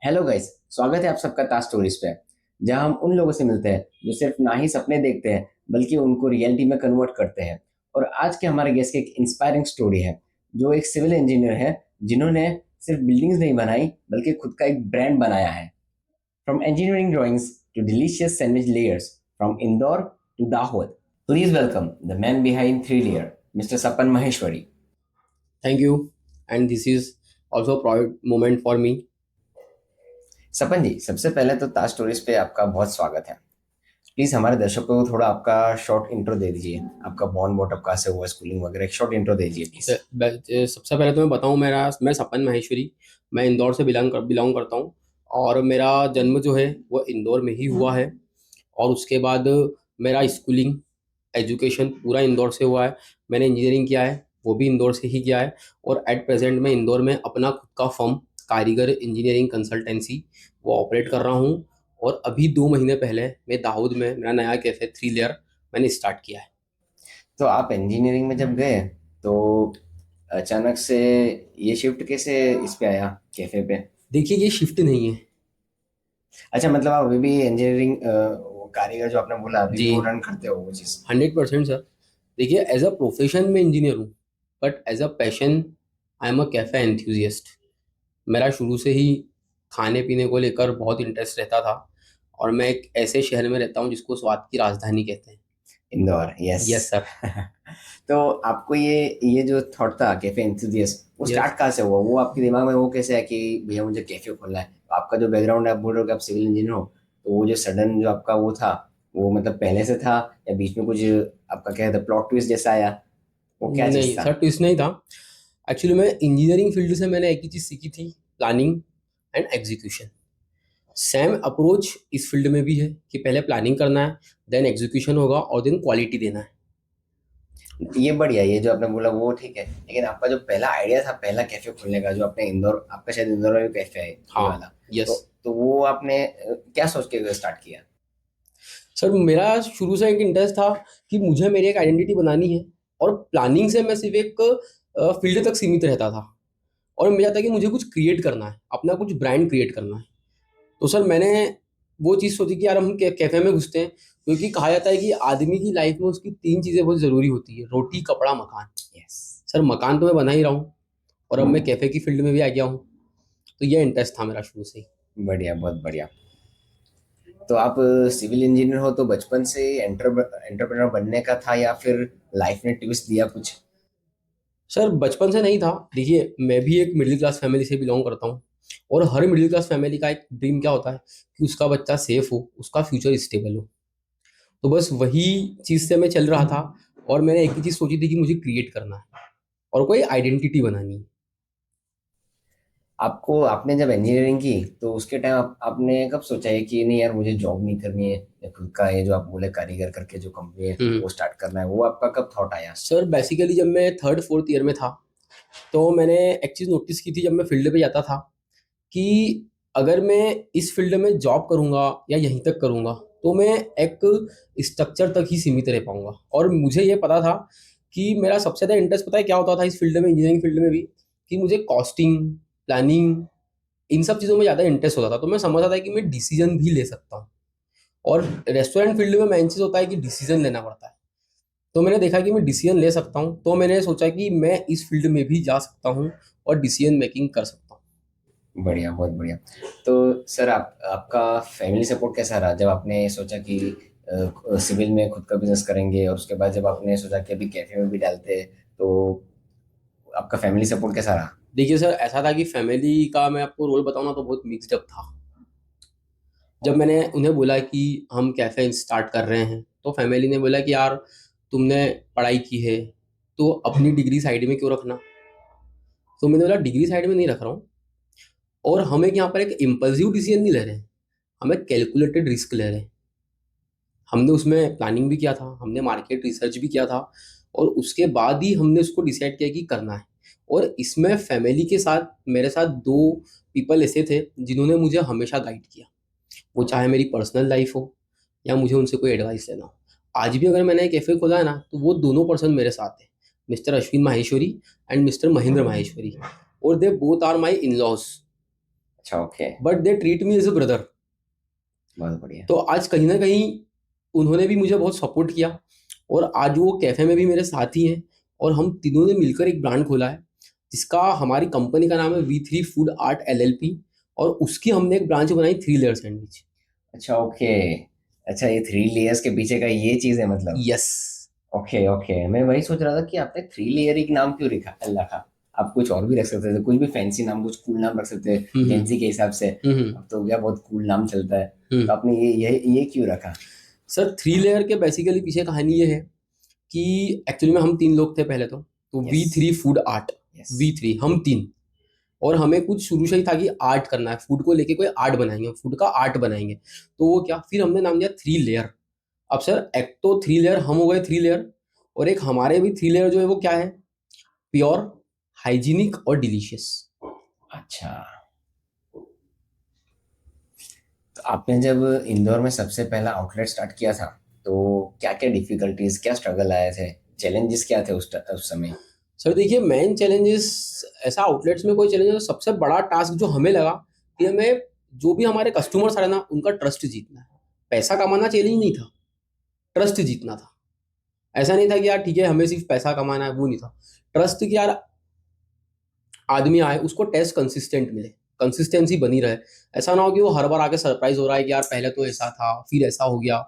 Hello guys, स्वागत है आप सबका ताज स्टोरीज पे। जहां हम उन लोगों से मिलते हैं जो सिर्फ ना ही सपने देखते हैं बल्कि उनको रियलिटी में कन्वर्ट करते हैं। और आज के हमारे गेस्ट की एक इंस्पायरिंग स्टोरी है, जो एक सिविल इंजीनियर है जिन्होंने सिर्फ बिल्डिंग्स नहीं बनाई बल्कि खुद का एक ब्रांड बनाया है। From engineering drawings to delicious sandwich layers, from Indore to Dahod, please welcome the man behind three layer, mister Sapan Maheshwari. Thank you. And this is also a proud moment for me. सपन जी, सबसे पहले तो ताज स्टोरीज पे आपका बहुत स्वागत है। प्लीज हमारे दर्शकों को थोड़ा आपका शॉर्ट इंट्रो दे दीजिए। आपका बॉर्न बॉटअप कहाँ से हुआ, स्कूलिंग वगैरह एक शॉर्ट इंट्रो दे दीजिए प्लीज। सबसे पहले तो मैं बताऊं, मैं सपन माहेश्वरी। मैं इंदौर से बिलोंग करता हूं। और मेरा जन्म जो है वो इंदौर में ही हुआ है। और उसके बाद मेरा स्कूलिंग एजुकेशन पूरा इंदौर से हुआ है। मैंने इंजीनियरिंग किया है, वो भी इंदौर से ही किया है। और एट प्रेजेंट मैं इंदौर में अपना खुद का फर्म कारीगर इंजीनियरिंग कंसल्टेंसी वो ऑपरेट कर रहा हूँ। और अभी 2 महीने पहले मैं दाऊद में मेरा नया कैफे थ्री लेयर मैंने स्टार्ट किया है। तो आप इंजीनियरिंग में जब गए तो अचानक से ये शिफ्ट कैसे इस पे आया, कैफे पे? देखिए, ये शिफ्ट नहीं है। अच्छा, मतलब आप अभी भी इंजीनियरिंग कारीगर जो आपने बोला अभी भी जी, वो रन करते हो वो चीज़? 100% सर। देखिए, एज अ प्रोफेशन में इंजीनियर हूँ, but as a passion I am a cafe enthusiast. मेरा शुरू से ही खाने पीने को लेकर बहुत इंटरेस्ट रहता था। और मैं एक ऐसे शहर में रहता हूँ जिसको स्वाद की राजधानी कहते हैं। इंदौर, यस। Yes sir. तो आपको ये जो थॉट था कैफे एंथुसियास्ट, वो यस स्टार्ट कहाँ से हुआ? वो आपके दिमाग में वो कैसे है कि भैया मुझे कैफे खोलना है? तो आपका जो बैकग्राउंड है, आप बोल रहे हो कि आप सिविल इंजीनियर हो, तो वो जो सडन जो आपका वो था, वो मतलब पहले से था या बीच में कुछ आपका क्या कहते हैं प्लॉट ट्विस्ट जैसा आया? वो क्या चीज़ नहीं था? सर, ट्विस्ट नहीं था। एक्चुअली मैं इंजीनियरिंग फील्ड से मैंने एक ही चीज़ सीखी थी, planning and execution. Same approach इस फील्ड में भी है कि पहले प्लानिंग करना है, देन एग्जीक्यूशन होगा और देन क्वालिटी देना है। ये बढ़िया, ये जो आपने बोला वो ठीक है, लेकिन आपका जो पहला आइडिया था पहला कैफे खोलने का, जो आपने इंदौर, आपका शायद इंदौर में भी कैफे है ये हाँ। वाला, तो यस तो वो आपने क्या सोच के स्टार्ट किया? सर, मेरा शुरू से एक इंटरेस्ट था कि मुझे मेरी एक आइडेंटिटी बनानी है। और प्लानिंग से मैं सिर्फ एक फील्ड तक सीमित रहता था। और मुझे था कि मुझे कुछ क्रिएट करना है, अपना कुछ ब्रांड क्रिएट करना है। तो सर मैंने वो चीज़ सोची कि यार हम कैफे में घुसते हैं, क्योंकि कहा जाता है कि आदमी की लाइफ में उसकी 3 चीज़ें बहुत ज़रूरी होती है, रोटी कपड़ा मकान। यस। सर मकान तो मैं बना ही रहा हूँ, और अब मैं कैफे की फील्ड में भी आ गया हूँ। तो ये इंटरेस्ट था मेरा शुरू से ही। बढ़िया, बहुत बढ़िया। तो आप सिविल इंजीनियर हो तो बचपन से एंटरप्रेन्योर बनने का था या फिर लाइफ ने ट्विस्ट दिया कुछ? सर बचपन से नहीं था। देखिए, मैं भी एक मिडिल क्लास फैमिली से बिलोंग करता हूँ। और हर मिडिल क्लास फैमिली का एक ड्रीम क्या होता है कि उसका बच्चा सेफ हो, उसका फ्यूचर स्टेबल हो। तो बस वही चीज़ से मैं चल रहा था। और मैंने एक ही चीज़ सोची थी कि मुझे क्रिएट करना है और कोई आइडेंटिटी बनानी है। आपको, आपने जब इंजीनियरिंग की तो उसके टाइम आपने कब सोचा है कि नहीं यार मुझे जॉब नहीं करनी है या खुद का ये जो आप बोले कारीगर करके जो कंपनी है हम्म। वो स्टार्ट करना है, वो आपका कब थॉट आया? सर बेसिकली जब मैं थर्ड फोर्थ ईयर में था, तो मैंने एक चीज़ नोटिस की थी जब मैं फील्ड पे जाता था कि अगर मैं इस फील्ड में जॉब करूंगा या यहीं तक करूंगा, तो मैं एक स्ट्रक्चर तक ही सीमित रह पाऊंगा। और मुझे ये पता था कि मेरा सबसे ज़्यादा इंटरेस्ट पता है क्या होता था इस फील्ड में, इंजीनियरिंग फील्ड में भी, कि मुझे कॉस्टिंग, प्लानिंग, इन सब चीज़ों में ज़्यादा इंटरेस्ट होता था। तो मैं समझता था कि मैं डिसीजन भी ले सकता हूँ। और रेस्टोरेंट फील्ड में मेन चीज़ होता है कि डिसीजन लेना पड़ता है। तो मैंने देखा कि मैं डिसीजन ले सकता हूँ, तो मैंने सोचा कि मैं इस फील्ड में भी जा सकता हूँ और डिसीजन मेकिंग कर सकता हूँ। बढ़िया, बहुत बढ़िया। तो सर आप, आपका फैमिली सपोर्ट कैसा रहा जब आपने सोचा कि सिविल में खुद का बिजनेस करेंगे, और उसके बाद जब आपने सोचा कि अभी कैफे में भी डालते हैं, तो आपका फैमिली सपोर्ट कैसा रहा? देखिए सर, ऐसा था कि फैमिली का मैं आपको रोल बताऊँ ना तो बहुत मिक्स्ड अप था। जब मैंने उन्हें बोला कि हम कैफ़े स्टार्ट कर रहे हैं, तो फैमिली ने बोला कि यार तुमने पढ़ाई की है, तो अपनी डिग्री साइड में क्यों रखना। तो मैंने बोला डिग्री साइड में नहीं रख रहा हूँ। और हम एक यहाँ पर एक इम्पल्सिव डिसीजन नहीं ले रहे हैं, हम एक कैलकुलेटेड रिस्क ले रहे हैं। हमने उसमें प्लानिंग भी किया था, हमने मार्केट रिसर्च भी किया था। और उसके बाद ही हमने उसको डिसाइड किया कि करना है। और इसमें फैमिली के साथ मेरे साथ दो पीपल ऐसे थे जिन्होंने मुझे हमेशा गाइड किया, वो चाहे मेरी पर्सनल लाइफ हो या मुझे उनसे कोई एडवाइस लेना हो। आज भी अगर मैंने एक कैफे खोला है ना, तो वो दोनों पर्सन मेरे साथ हैं, mister Ashwin Maheshwari and mister Mahendra Maheshwari. और they both are my in laws. अच्छा, okay. But they treat me as a brother. बहुत बढ़िया। तो आज कहीं ना कहीं उन्होंने भी मुझे बहुत सपोर्ट किया, और आज वो कैफे में भी मेरे साथ ही हैं, और हम तीनों ने मिलकर एक ब्रांड खोला है जिसका, हमारी कंपनी का नाम है V3 फूड आर्ट LLP, और उसकी हमने एक ब्रांच बनाई 3 लेयर सैंडविच। अच्छा, ओके। अच्छा, ये 3 लेयर्स के पीछे का ये चीज़ है मतलब। यस। Okay, okay. मैं वही सोच रहा था कि आपने 3 लेयर नाम क्यों रखा। आप कुछ और भी रख सकते थे, कुछ भी फैंसी नाम, कुछ कूल नाम रख सकते थे हम्म जेंजी के हिसाब से। हम्म अब तो क्या बहुत कूल नाम चलता है। तो हम्म। आपने ये क्यों रखा? सर 3 लेयर के बेसिकली पीछे कहानी ये है कि एक्चुअली में हम 3 लोग थे पहले तो yes, V3 food art, yes. V3 हम तीन, और हमें कुछ शुरू से ही था कि आर्ट करना है, फूड को लेके कोई आर्ट बनाएंगे, फूड का आर्ट बनाएंगे। तो वो क्या, फिर हमने नाम दिया 3 लेयर। अब सर एक तो 3 लेयर हम हो गए 3 लेयर, और एक हमारे भी 3 लेयर जो है वो क्या है, प्योर, हाइजीनिक और डिलीशियस। अच्छा, तो आपने जब इंदौर में सबसे पहला आउटलेट स्टार्ट किया था, तो क्या क्या डिफिकल्टीज, क्या स्ट्रगल आए थे, चैलेंजेस क्या थे उस समय? सर देखिए, मेन चैलेंजेस, ऐसा आउटलेट्स में कोई चैलेंज, सबसे बड़ा टास्क जो हमें लगा कि हमें जो भी हमारे कस्टमर्स आ रहे हैं ना, उनका ट्रस्ट जीतना है। पैसा कमाना चैलेंज नहीं था, ट्रस्ट जीतना था। ऐसा नहीं था कि यार ठीक है हमें सिर्फ पैसा कमाना है, वो नहीं था। ट्रस्ट कि यार आदमी आए उसको टेस्ट कंसिस्टेंट मिले, कंसिस्टेंसी बनी रहे। ऐसा ना हो कि वो हर बार आके सरप्राइज हो रहा है कि यार पहले तो ऐसा था फिर ऐसा हो गया।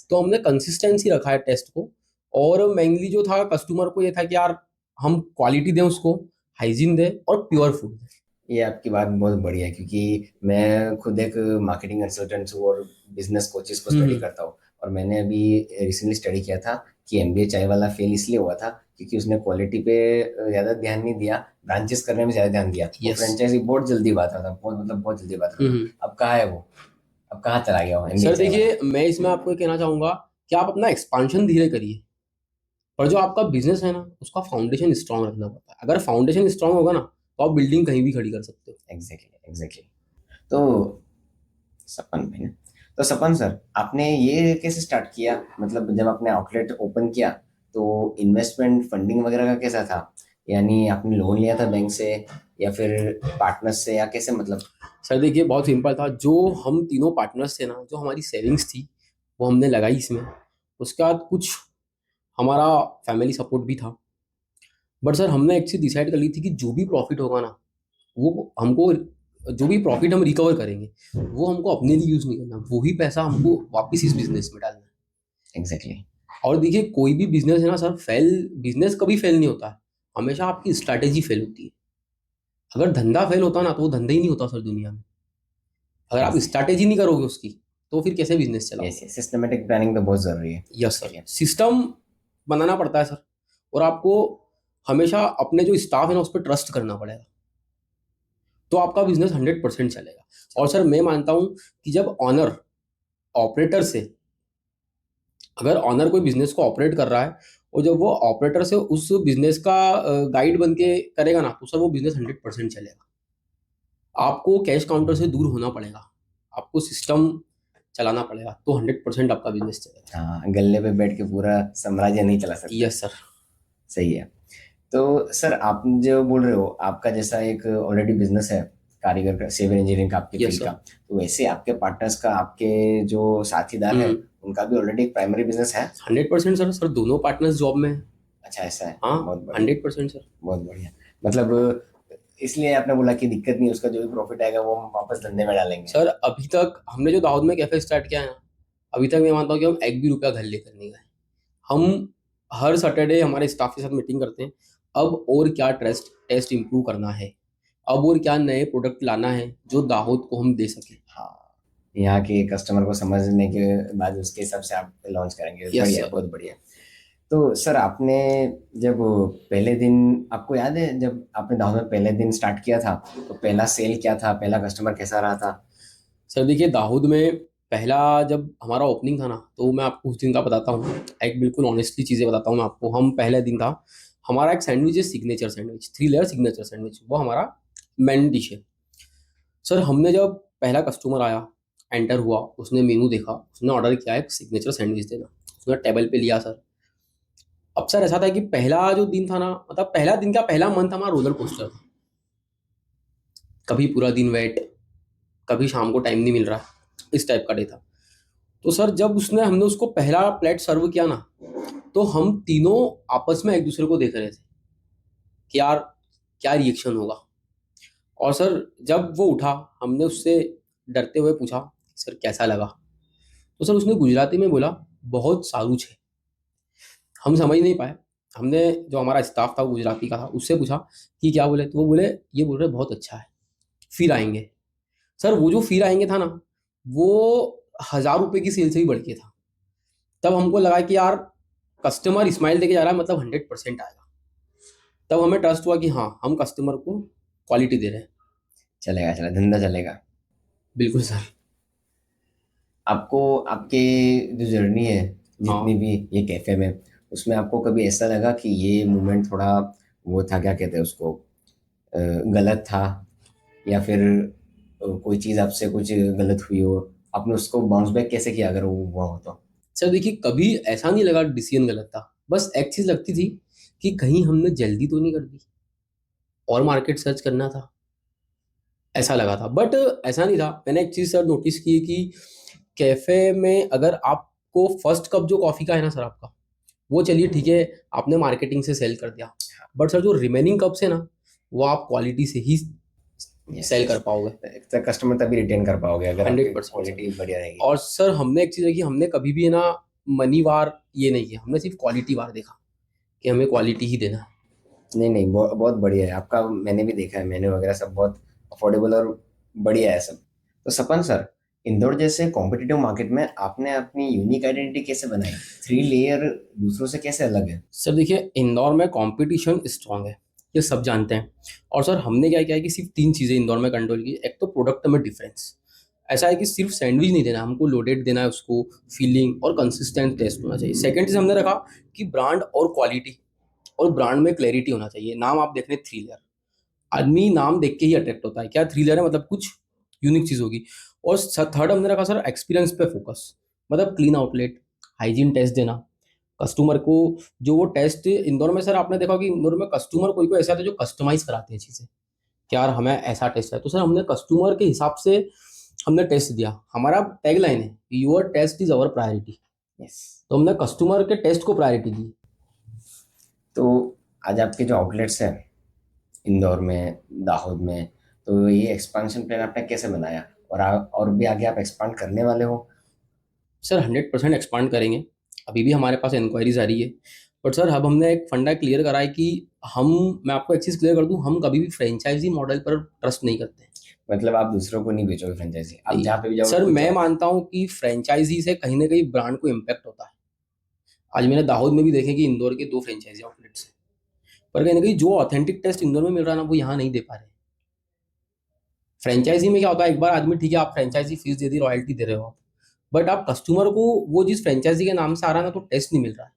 तो हमने कंसिस्टेंसी रखा है टेस्ट को, और मेनली जो था कस्टमर को ये था कि यार हम क्वालिटी दें उसको, हाइजीन दें और प्योर फूड दें। ये आपकी बात बहुत बढ़िया है, क्योंकि मैं खुद एक मार्केटिंग कंसल्टेंट हूँ और बिजनेस कोचेस को स्टडी हम्म। करता हूँ। और मैंने अभी रिसेंटली स्टडी किया था कि एमबीए चाय वाला फेल इसलिए हुआ था क्योंकि उसने क्वालिटी पे ज़्यादा ध्यान नहीं दिया, ब्रांचेस करने में ज़्यादा ध्यान दिया। वो यस। फ्रेंचाइजी बहुत जल्दी बात रहा था, बहुत मतलब बहुत जल्दी बात रहा था। हम्म। अब कहाँ है वो? अब कहाँ चला गया वो एमबीए सर चाय वाला? देखिए, मैं इसमें आपको ये कहना चाहूंगा कि आप अपना एक्सपांशन धीरे करिए, पर जो आपका बिजनेस है ना उसका फाउंडेशन स्ट्रांग रखना पड़ता है। अगर फाउंडेशन स्ट्रांग होगा ना तो आप बिल्डिंग कहीं भी खड़ी कर सकते हो। Exactly, exactly. तो सपन भाई, तो सपन सर, आपने ये कैसे स्टार्ट किया? मतलब जब आपने आउटलेट ओपन किया, तो इन्वेस्टमेंट फंडिंग वगैरह का कैसा था? यानी आपने लोन लिया था बैंक से, या फिर पार्टनर्स से, या कैसे मतलब? सर देखिए, बहुत सिंपल था। जो हम तीनों पार्टनर्स थे ना, जो हमारी सेविंग्स थी वो हमने लगाई इसमें। उसके बाद कुछ हमारा फैमिली सपोर्ट भी था। बट सर हमने एक चीज डिसाइड कर ली थी कि जो भी प्रॉफिट होगा ना, वो हमको, जो भी प्रॉफिट हम रिकवर करेंगे वो हमको अपने लिए यूज नहीं करना, वही पैसा हमको वापस इस बिजनेस में डालना है। एग्जैक्टली। और देखिए, कोई भी बिजनेस है ना सर, फेल बिजनेस कभी फेल नहीं होता है, हमेशा आपकी स्ट्रैटेजी फेल होती है। अगर धंधा फेल होता ना तो वो धंधा ही नहीं होता सर दुनिया में। अगर आप स्ट्रैटेजी नहीं करोगे उसकी, तो फिर कैसे बिजनेस यस, चलाओगे। यस, सिस्टमेटिक प्लानिंग तो बहुत जरूरी है यस उसके सर, लिए। सिस्टम बनाना पड़ता है सर, और आपको हमेशा अपने जो स्टाफ है ना उस पर ट्रस्ट करना पड़ेगा, तो आपका बिजनेस 100% चलेगा। और सर मैं मानता हूँ कि जब ऑनर ऑपरेटर से, अगर ऑनर कोई बिजनेस को ऑपरेट कर रहा है और जब वो ऑपरेटर से उस बिजनेस का गाइड बन के करेगा ना, तो सर वो बिजनेस 100% चलेगा। आपको कैश काउंटर से दूर होना पड़ेगा, आपको सिस्टम चलाना पड़ेगा, तो 100% आपका बिजनेस चलेगा। हाँ, गल्ले पे बैठ के पूरा साम्राज्य नहीं चला सकते। Yes sir. सही है। तो सर, आप जो बोल रहे हो, आपका जैसा एक ऑलरेडी बिजनेस है, कारीगर का, सिविल इंजीनियरिंग का, आपके यस फील्ड का, सर। तो वैसे आपके पार्टनर्स का, आपके जो साथीदार है, हम्म। उनका भी ऑलरेडी एक प्राइमरी बिजनेस है? 100% सर, सर दोनों पार्टनर्स जॉब में हैं। अच्छा, ऐसा है। हाँ, बहुत बढ़िया, 100% सर। बहुत बढ़िया। मतलब इसलिए आपने बोला कि दिक्कत नहीं, उसका जो भी प्रॉफिट आएगा वो हम वापस धंधे में डालेंगे। सर अभी तक हमने जो दाऊद में कैफे स्टार्ट किया है ना, अभी तक मैं मानता हूँ कि हम एक भी रुपया घर लेकर नहीं गए। हम हर सैटरडे हमारे स्टाफ के साथ मीटिंग करते हैं, अब और क्या टेस्ट टेस्ट इम्प्रूव करना है, अब और क्या नए प्रोडक्ट लाना है जो दाहोद को हम दे सकें। हाँ, यहाँ के कस्टमर को समझने के बाद उसके हिसाब से आप लॉन्च करेंगे। यस बढ़िया, सर। बहुत बढ़िया। तो सर, आपने जब पहले दिन, आपको याद है जब आपने दाहोद में पहले दिन स्टार्ट किया था, तो पहला सेल क्या था, पहला कस्टमर कैसा रहा था? सर देखिए, दाहोद में पहला जब हमारा ओपनिंग था ना, तो मैं आपको उस दिन का बताता हूँ, एक बिल्कुल ऑनेस्टली चीज़ें बताता हूँ मैं आपको। हम पहले दिन था, हमारा एक सैंडविच है, signature sandwich, 3 layer signature sandwich, वो हमारा मेन डिश है। सर हमने जब पहला कस्टमर आया, एंटर हुआ, उसने मेनू देखा, उसने ऑर्डर किया एक सिग्नेचर सैंडविच देना, उसने टेबल पे लिया सर। अब सर ऐसा था कि पहला जो दिन था ना, मतलब पहला दिन क्या, पहला मंथ हमारा रोलर कोस्टर था। कभी पूरा दिन वेट, कभी शाम को टाइम नहीं मिल रहा, इस टाइप का डे था। तो सर जब हमने उसको पहला प्लेट सर्व किया ना, तो हम तीनों आपस में एक दूसरे को देख रहे थे कि यार क्या रिएक्शन होगा। और सर जब वो उठा, हमने उससे डरते हुए पूछा, सर कैसा लगा? तो सर उसने गुजराती में बोला, बहुत सारू छे। हम समझ नहीं पाए। हमने, जो हमारा स्टाफ था वो गुजराती का था, उससे पूछा कि क्या बोले, तो वो बोले, ये बोल रहे बहुत अच्छा है, फिर आएंगे। सर वो जो फिर आएंगे था ना, वो 1,000 रुपए की सेल से भी बढ़ के था। तब हमको लगा कि यार कस्टमर स्माइल देके जा रहा है, मतलब 100% आएगा। तब हमें ट्रस्ट हुआ कि हाँ, हम कस्टमर को क्वालिटी दे रहे हैं। चलेगा, चलेगा, धंधा चलेगा। बिल्कुल सर। आपको आपके जो जर्नी है, जितनी हाँ भी ये कैफे में, उसमें आपको कभी ऐसा लगा कि ये मोमेंट थोड़ा वो था, क्या कहते हैं उसको, गलत था, या फिर कोई चीज़ आपसे कुछ गलत हुई हो, आपने उसको बाउंस बैक कैसे किया अगर वो हुआ हो तो? सर देखिए, कभी ऐसा नहीं लगा डिसीजन गलत था। बस एक चीज लगती थी कि कहीं हमने जल्दी तो नहीं कर दी, और मार्केट सर्च करना था, ऐसा लगा था। बट ऐसा नहीं था। मैंने एक चीज सर नोटिस की कि कैफे में अगर आपको फर्स्ट कप जो कॉफी का है ना सर आपका, वो चलिए ठीक है, आपने मार्केटिंग से सेल कर दिया। बट सर जो रिमेनिंग कप्स है ना, वो आप क्वालिटी से ही यस, सेल यस। कर पाओगे। कस्टमर तभी रिटेन कर पाओगे अगर आपकी 100% सर। क्वालिटी बढ़िया रहेगी। और सर हमने एक चीज़ देखी, हमने कभी भी है ना मनी वार ये नहीं किया, हमने सिर्फ क्वालिटी वार देखा कि हमें क्वालिटी ही देना है। नहीं, नहीं, बहुत बढ़िया है आपका। मैंने भी देखा है, मेन्यू वगैरह सब बहुत अफोर्डेबल और बढ़िया है सब। तो सपन सर, इंदौर जैसे कॉम्पिटिटिव मार्केट में आपने अपनी यूनिक आइडेंटिटी कैसे बनाई? थ्री लेयर दूसरों से कैसे अलग है? सर देखिए, इंदौर में कंपटीशन स्ट्रांग है, ये सब जानते हैं। और सर हमने क्या किया है कि सिर्फ 3 चीज़ें इंदौर में कंट्रोल की। एक तो प्रोडक्ट में डिफरेंस, ऐसा है कि सिर्फ सैंडविच नहीं देना, हमको लोडेड देना है उसको, फीलिंग और कंसिस्टेंट टेस्ट होना चाहिए। सेकंड चीज़ हमने रखा कि ब्रांड और क्वालिटी, और ब्रांड में क्लैरिटी होना चाहिए। नाम आप देख रहे हैं 3 लेयर, आदमी नाम देख के ही अट्रैक्ट होता है, क्या 3 लेयर है मतलब कुछ यूनिक चीज़ होगी। और थर्ड हमने रखा सर एक्सपीरियंस पे फोकस, मतलब क्लीन आउटलेट, हाइजीन टेस्ट देना कस्टमर को। जो वो टेस्ट इंदौर में सर आपने देखा कि इंदौर में कस्टमर कोई कोई ऐसा था जो कस्टमाइज कराते हैं चीज़ें, कि यार हमें ऐसा टेस्ट है। तो सर हमने कस्टमर के हिसाब से हमने टेस्ट दिया। हमारा टैगलाइन है, your taste is our priority. Yes. तो हमने कस्टमर के टेस्ट को प्रायोरिटी दी। तो आज आपके जो आउटलेट्स हैं इंदौर में, दाहोद में, तो ये एक्सपांशन प्लान आपने कैसे बनाया? और भी आगे आप एक्सपांड करने वाले हो? सर 100% एक्सपांड करेंगे। अभी भी हमारे पास इंक्वायरीज आ रही है। बट सर अब हमने एक फंडा क्लियर करा है कि हम, मैं आपको एक चीज़ क्लियर कर दूं, हम कभी भी फ्रेंचाइजी मॉडल पर ट्रस्ट नहीं करते हैं। मतलब आप दूसरों को नहीं बेचोगे फ्रेंचाइजी, आप नहीं जहाँ पे भी जाओगे सर, खुद मैं जाओगे? मानता हूँ कि फ्रेंचाइजी से कहीं ना कहीं ब्रांड को इम्पैक्ट होता है। आज मैंने दाहोद में भी देखे कि इंदौर के 2 फ्रेंचाइजी आउटलेट्स हैं, पर कहीं ना कहीं जो ऑथेंटिक टेस्ट इंदौर में मिल रहा है ना, वो यहाँ नहीं दे पा रहे। फ्रेंचाइजी में क्या होता है, एक बार आदमी, ठीक है आप फ्रेंचाइजी फीस दे दी, रॉयल्टी दे रहे हो आप, बट आप कस्टमर को वो जिस फ्रेंचाइजी के नाम से आ रहा है ना, तो टेस्ट नहीं मिल रहा है।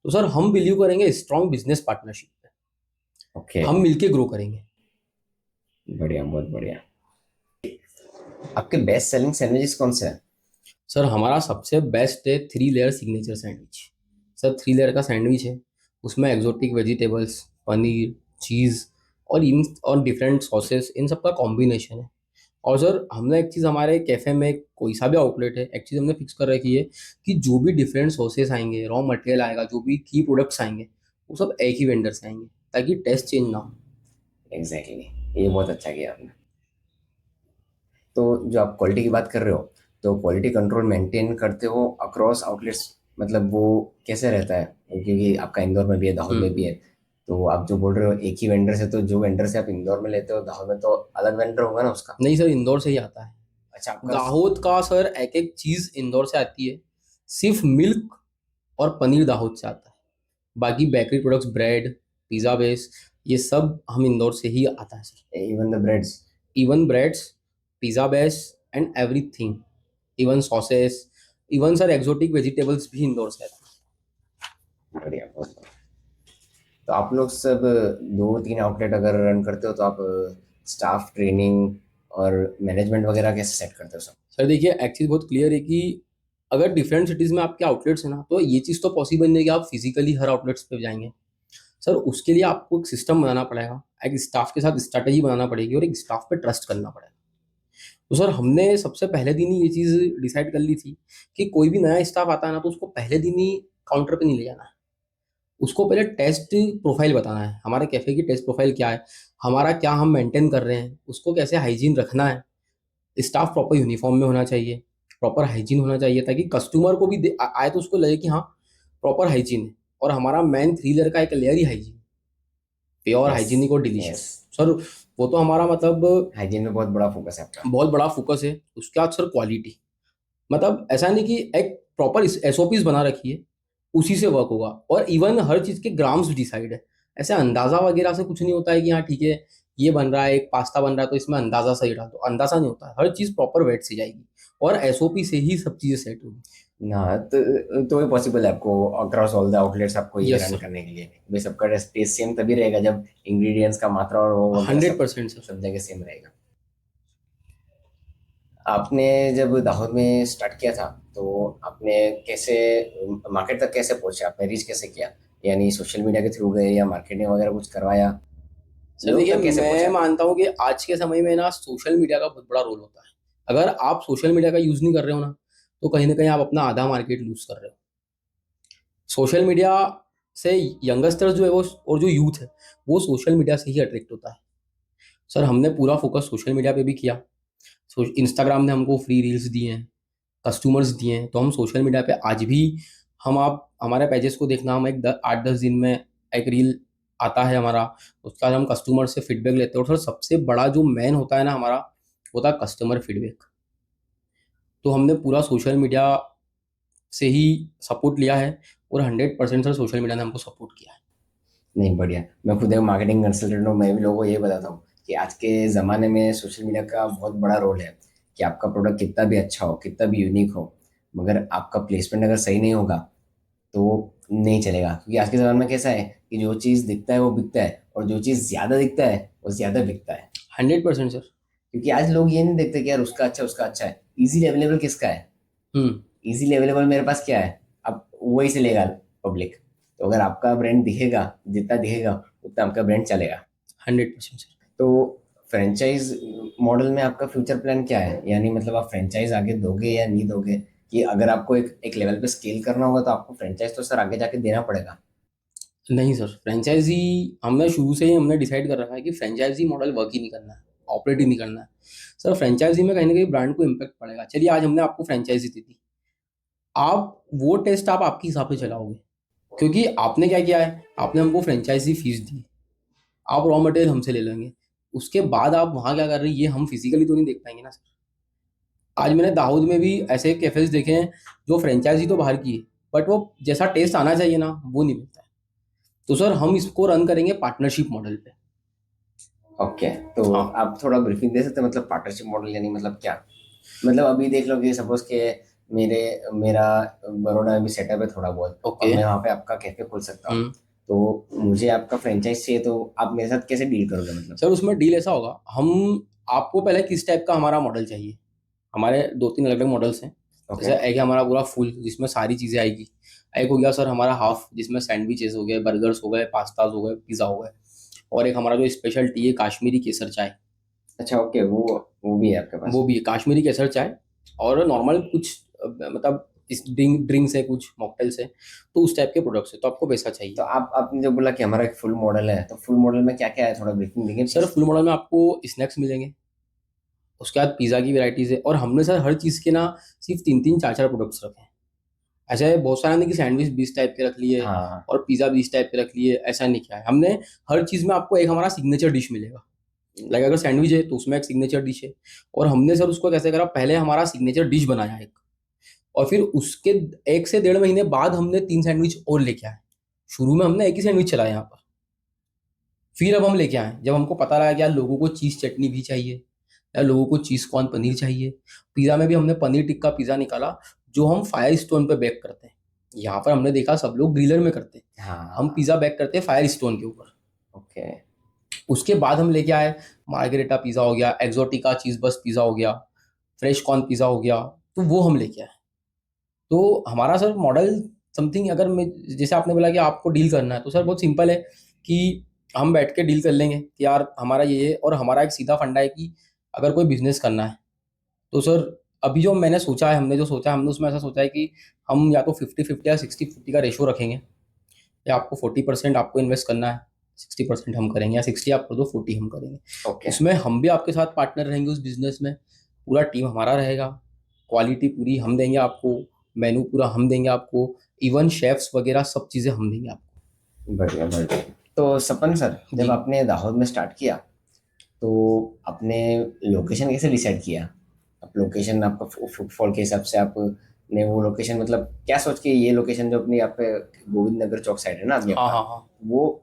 तो सर हम बिलीव करेंगे स्ट्रॉन्ग बिजनेस पार्टनरशिप पे, ओके। हम मिलके ग्रो करेंगे। बढ़िया, बहुत बढ़िया। आपके बेस्ट सेलिंग सैंडविचेस कौन से हैं? सर हमारा सबसे बेस्ट है 3 layer signature sandwich. Sir 3 layer का सैंडविच है, उसमें एक्जोटिक वेजिटेबल्स, पनीर, चीज़ और इन और डिफरेंट सॉसेस, इन सब का कॉम्बिनेशन है। और सर हमने एक चीज़, हमारे कैफ़े में कोई सा भी आउटलेट है, एक चीज़ हमने फिक्स कर रखी है कि जो भी डिफरेंट सॉसेस आएंगे, रॉ मटेरियल आएगा, जो भी की प्रोडक्ट्स आएंगे, वो सब एक ही वेंडर से आएंगे, ताकि टेस्ट चेंज ना हो। एग्जैक्टली, ये बहुत अच्छा किया आपने। तो जो आप क्वालिटी की बात कर रहे हो, तो क्वालिटी कंट्रोल मेंटेन करते हो अक्रॉस आउटलेट्स, मतलब वो कैसे रहता है? क्योंकि आपका इंदौर में भी है, दाहोद में भी हम्म। है। तो आप जो बोल रहे हो एक ही वेंडर से, तो जो वेंडर से आप इंदौर में लेते हो, दाहोद में तो अलग वेंडर होगा ना उसका? नहीं सर, इंदौर से ही आता है। अच्छा, आपका। दाहोद का सर एक एक चीज़ इंदौर से आती है। सिर्फ मिल्क और पनीर दाहोद से आता है। बाकी bakery products, bread, pizza base, ये सब हम इंदौर से ही आता है sir. Even the breads? Even breads, pizza base and everything, even sauces, even sir exotic vegetables भी इंदौर से आते बढ़िया, बहुत बढ़िया। तो आप लोग सब दो तीन आउटलेट अगर रन करते हो, तो आप स्टाफ ट्रेनिंग और मैनेजमेंट वगैरह कैसे सेट करते हो सब? हैं। सर देखिए, एक चीज़ बहुत क्लियर है कि अगर डिफरेंट सिटीज़ में आपके आउटलेट्स हैं ना, तो ये चीज़ तो पॉसिबल नहीं है कि आप फिजिकली हर आउटलेट्स पे जाएंगे। सर उसके लिए आपको एक सिस्टम बनाना पड़ेगा, एक स्टाफ के साथ स्ट्रैटेजी बनाना पड़ेगी, और एक स्टाफ पे ट्रस्ट करना पड़ेगा। तो सर हमने सबसे पहले दिन ही ये चीज़ डिसाइड कर ली थी कि कोई भी नया स्टाफ आता है ना, तो उसको पहले दिन ही काउंटर पे नहीं ले जाना है। उसको पहले टेस्ट प्रोफाइल बताना है, हमारे कैफ़े की टेस्ट प्रोफाइल क्या है, हमारा क्या हम मेंटेन कर रहे हैं, उसको कैसे हाइजीन रखना है। स्टाफ प्रॉपर यूनिफॉर्म में होना चाहिए, प्रॉपर हाइजीन होना चाहिए, ताकि कस्टमर को भी आए तो उसको लगे कि हाँ प्रॉपर हाइजीन है। और हमारा मेन 3 लेयर का एक लेयर ही हाइजीन, प्योर यस। हाइजीनिक और यस। डिलीशियस। सर वो तो हमारा मतलब हाइजीन में बहुत बड़ा फोकस है आपका। बहुत बड़ा फोकस है। उसके बाद सर क्वालिटी, मतलब ऐसा नहीं कि एक प्रॉपर एसओपीज बना रखी है, उसी से वर्क होगा। और इवन हर चीज़ के ग्राम्स डिसाइड है। ऐसे अंदाजा वगैरह से कुछ नहीं होता है कि हाँ ठीक है ये बन रहा है, एक पास्ता बन रहा है तो इसमें अंदाजा सही डाल दो, अंदाजा नहीं होता है। हर चीज़ प्रॉपर वेट से जाएगी और एसओपी से ही सब चीज़ें सेट होगी। ना तो ये पॉसिबल है आपको अक्रॉस ऑल द आउटलेट्स आपको ये यस रन सर, करने के लिए? भाई सबका टेस्ट सेम तभी रहेगा जब इंग्रेडिएंट्स का मात्रा और वो वगैरह सब 100% सर। सब जगह सेम रहेगा। आपने जब दाहोद में स्टार्ट किया था तो आपने कैसे मार्केट तक कैसे पहुंचे? आपने रीच कैसे किया? यानी सोशल मीडिया के थ्रू गए या मार्केटिंग वगैरह कुछ करवाया? सर लोग देखिए, तक कैसे मैं पहुंचे आप? मानता हूँ कि आज के समय में ना सोशल मीडिया का बहुत बड़ा रोल होता है। अगर आप सोशल मीडिया का यूज़ नहीं कर रहे हो ना, तो कहीं ना कहीं आप अपना आधा मार्केट लूज कर रहे हो। सोशल मीडिया से यंगस्टर्स जो है वो और जो यूथ है वो सोशल मीडिया से ही अट्रैक्ट होता है। सर हमने पूरा फोकस सोशल मीडिया पे भी किया। इंस्टाग्राम ने हमको फ्री रील्स दिए हैं, कस्टमर्स दिए हैं, तो हम सोशल मीडिया पे आज भी, हम आप हमारे पेजेस को देखना, हम एक 8-10 दिन में एक रील आता है हमारा, उसके बाद हम कस्टमर से फीडबैक लेते हैं। और सर सबसे बड़ा जो मेन होता है ना हमारा, होता है कस्टमर फीडबैक। तो हमने पूरा सोशल मीडिया से ही सपोर्ट लिया है और 100% सर सोशल मीडिया ने हमको सपोर्ट किया है। नहीं, बढ़िया। मैं खुद एक मार्केटिंग कंसल्टेंट हूँ, मैं भी लोगों को ये बताता हूँ कि आज के ज़माने में सोशल मीडिया का बहुत बड़ा रोल है। कि आपका प्रोडक्ट कितना भी अच्छा हो, कितना भी यूनिक हो, मगर आपका प्लेसमेंट अगर सही नहीं होगा तो नहीं चलेगा। क्योंकि आज के ज़माने में कैसा है कि जो चीज़ दिखता है वो बिकता है, और जो चीज़ ज़्यादा दिखता है वो ज़्यादा बिकता है। 100% सर। क्योंकि आज लोग ये नहीं देखते कि यार उसका अच्छा है, इजीली अवेलेबल किसका है। हम्म। इजीली अवेलेबल मेरे पास क्या है, अब वही से लेगा पब्लिक। तो अगर आपका ब्रांड दिखेगा, जितना दिखेगा उतना आपका ब्रांड चलेगा। 100% सर। तो फ्रेंचाइज मॉडल में आपका फ्यूचर प्लान क्या है? यानी मतलब आप फ्रेंचाइज आगे दोगे या नहीं दोगे? कि अगर आपको एक एक लेवल पे स्केल करना होगा तो आपको फ्रेंचाइज तो सर आगे जाके देना पड़ेगा। नहीं सर, फ्रेंचाइजी हमने शुरू से ही हमने डिसाइड कर रखा है कि फ्रेंचाइजी मॉडल वर्क ही नहीं करना है, ऑपरेट ही नहीं करना है। सर फ्रेंचाइजी में कहीं ना कहीं ब्रांड को इम्पैक्ट पड़ेगा। चलिए आज हमने आपको फ्रेंचाइजी दी थी, आप वो टेस्ट आप आपके हिसाब से चलाओगे, क्योंकि आपने क्या किया है, आपने हमको फ्रेंचाइजी फीस दी, आप रॉ मटेरियल हमसे ले लेंगे, उसके बाद आप वहाँ क्या कर रहे हैं ये हम फिजिकली तो नहीं देख पाएंगे ना सर। आज मैंने दाऊद में भी ऐसे कैफेज देखे हैं जो फ्रेंचाइजी तो बाहर की है, बट वो जैसा टेस्ट आना चाहिए ना वो नहीं मिलता है। तो सर हम इसको रन करेंगे पार्टनरशिप मॉडल पे। ओके। तो हाँ। आप थोड़ा ब्रीफिंग दे सकते हैं, मतलब पार्टनरशिप मॉडल यानी मतलब क्या? मतलब अभी देख लो कि सपोज के मेरे मेरा बड़ौदा में सेटअप है थोड़ा बहुत, और ओके। मैं वहाँ पे आपका कैफे खोल सकता हूँ। हम्म। तो मुझे आपका फ्रेंचाइज चाहिए, तो आप मेरे साथ कैसे डील करोगे मतलब? सर उसमें डील ऐसा होगा, हम आपको पहले किस टाइप का हमारा मॉडल चाहिए। हमारे 2-3 अलग अलग मॉडल्स हैं। ओके। जैसे एक है हमारा पूरा फुल जिसमें सारी चीज़ें आएगी। एक हो गया सर हमारा हाफ जिसमें सैंडविचेस हो गए, बर्गर्स हो गए, पास्ताज हो गए, पिज़्ज़ा हो गए। और एक हमारा जो स्पेशल टी है काश्मीरी केसर चाय, अच्छा, ओके। वो भी है आपके पास? वो भी है काश्मीरी केसर चाय। और नॉर्मल कुछ मतलब इस ड्रिंक्स है, कुछ मॉकटेल्स है, तो उस टाइप के प्रोडक्ट्स है, तो आपको वैसा तो चाहिए। आपने जो बोला कि हमारा एक फुल मॉडल है, तो फुल मॉडल में क्या क्या है, थोड़ा ब्रीफिंग देंगे सर प्लीज? फुल मॉडल में आपको स्नैक्स मिलेंगे, उसके बाद पिज़्ज़ा की वैराइटीज़ है। और हमने सर हर चीज़ के ना सिर्फ 3-3 4-4 प्रोडक्ट्स रखे हैं। ऐसा है बहुत सारा नहीं कि सैंडविच 20 टाइप के रख लिए हाँ। और पिज़्ज़ा 20 टाइप के रख लिए, ऐसा नहीं किया है हमने। हर चीज़ में आपको एक हमारा सिग्नेचर डिश मिलेगा। लाइक अगर सैंडविच है तो उसमें एक सिग्नेचर डिश है। और हमने सर उसको कैसे करा, पहले हमारा सिग्नेचर डिश बनाया एक, और फिर उसके 1 से 1.5 महीने बाद हमने 3 सैंडविच और लेके आए। शुरू में हमने एक ही सैंडविच चलाया यहाँ पर, फिर अब हम लेके आए जब हमको पता लगा कि यार लोगों को चीज़ चटनी भी चाहिए, यार लोगों को चीज़ कॉर्न पनीर चाहिए। पिज़्ज़ा में भी हमने पनीर टिक्का पिज़्ज़ा निकाला जो हम फायर स्टोन पे बेक करते हैं। यहाँ पर हमने देखा सब लोग ग्रिलर में करते हैं, हम हाँ। पिज़्ज़ा बेक करते हैं फायर स्टोन के ऊपर। ओके। उसके बाद हम लेके आए मार्गरेटा पिज़्ज़ा हो गया, एक्सोटिका चीज़ बस पिज़्ज़ा हो गया, फ्रेश कॉर्न पिज़्ज़ा हो गया, तो वो हम लेके आए। तो हमारा सर मॉडल समथिंग, अगर मैं जैसे आपने बोला कि आपको डील करना है, तो सर बहुत सिंपल है कि हम बैठ के डील कर लेंगे कि यार हमारा ये है। और हमारा एक सीधा फंडा है कि अगर कोई बिजनेस करना है तो सर अभी जो मैंने सोचा है, हमने जो सोचा है, हमने उसमें ऐसा सोचा है कि हम या तो 50-50 या 60-40 का रेशो रखेंगे, या आपको 40% आपको इन्वेस्ट करना है, 60% हम करेंगे, या 60 आप कर दो, 40 हम करेंगे। ओके। उसमें हम भी आपके साथ पार्टनर रहेंगे उस बिजनेस में, पूरा टीम हमारा रहेगा, क्वालिटी पूरी हम देंगे आपको, मेनू पूरा हम देंगे आपको, इवन शेफ्स वगैरह सब चीज़ें हम देंगे आपको। बढ़िया बढ़िया। तो सपन सर, जब जी। आपने दाहोद में स्टार्ट किया तो आपने लोकेशन कैसे डिसाइड किया? आप लोकेशन आपका फुटफॉल के हिसाब से आपने वो लोकेशन मतलब क्या सोच के ये लोकेशन जो अपनी आप पे गोविंद नगर चौक साइड है ना अभी हाँ आपका, हाँ हाँ।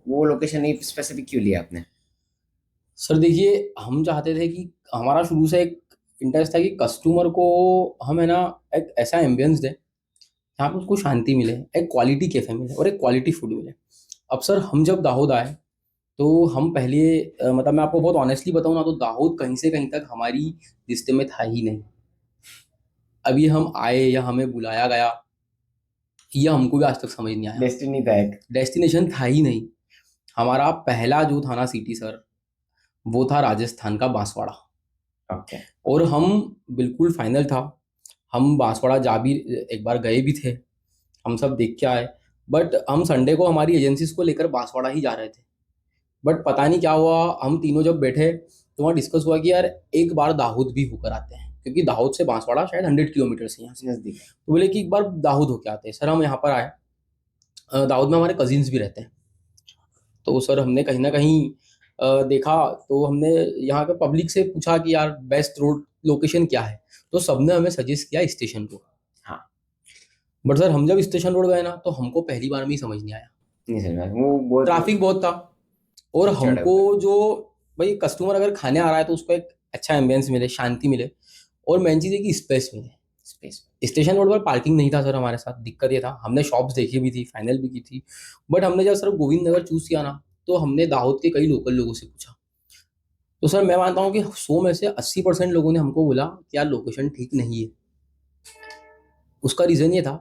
वो लोकेशन ही स्पेसिफिक क्यों लिया आपने? सर देखिए, हम चाहते थे कि हमारा शुरू से एक इंटरेस्ट था कि कस्टमर को हम है ना एक ऐसा एम्बियंस दें जहाँ पे उसको शांति मिले, एक क्वालिटी कैफे मिले और एक क्वालिटी फूड मिले। अब सर हम जब दाहोद आए तो हम पहले मतलब मैं आपको बहुत ऑनेस्टली बताऊँ ना, तो दाहोद कहीं से कहीं तक हमारी लिस्ट में था ही नहीं। अभी हम आए या हमें बुलाया गया, ये हमको भी आज तक समझ नहीं आया। डेस्टिनी था एक। डेस्टिनेशन था ही नहीं। हमारा पहला जो था ना सिटी सर, वो था राजस्थान का बांसवाड़ा। ओके। और हम बिल्कुल फाइनल था, हम बांसवाड़ा जा भी एक बार गए भी थे, हम सब देख के आए। बट हम संडे को हमारी एजेंसीज को लेकर बांसवाड़ा ही जा रहे थे। बट पता नहीं क्या हुआ, हम तीनों जब बैठे तो वहाँ डिस्कस हुआ कि यार एक बार दाहोद भी होकर आते हैं, क्योंकि दाहोद से बांसवाड़ा शायद 100 किलोमीटर से यहाँ से। नजदीक है। तो बोले कि एक बार दाहोद होके आते हैं। सर हम यहाँ पर आए, दाऊद में हमारे कजिन्स भी रहते हैं। तो सर हमने कहीं ना कहीं देखा, तो हमने यहाँ पे पब्लिक से पूछा कि यार बेस्ट रोड लोकेशन क्या है, तो सबने हमें सजेस्ट किया स्टेशन रोड। हाँ। बट सर हम जब स्टेशन रोड गए ना, तो हमको पहली बार में ही समझ नहीं आया, नहीं समझ में आया। वो बहुत ट्रैफिक बहुत था। और चढ़ हमको होता है। जो, भाई कस्टमर अगर खाने आ रहा है तो उसको एक अच्छा एम्बियंस मिले, शांति मिले, और मेन चीज़ है कि स्पेस मिले। स्पेस। स्टेशन रोड पर पार्किंग नहीं था सर हमारे साथ, दिक्कत ये था। हमने शॉप्स देखी भी थी, फाइनल भी की थी, बट हमने जब सर गोविंद नगर चूज किया ना, तो हमने दाहोद के कई लोकल लोगों से पूछा। तो सर मैं मानता हूँ कि 100 में से 80% लोगों ने हमको बोला कि यार लोकेशन ठीक नहीं है। उसका रीज़न ये था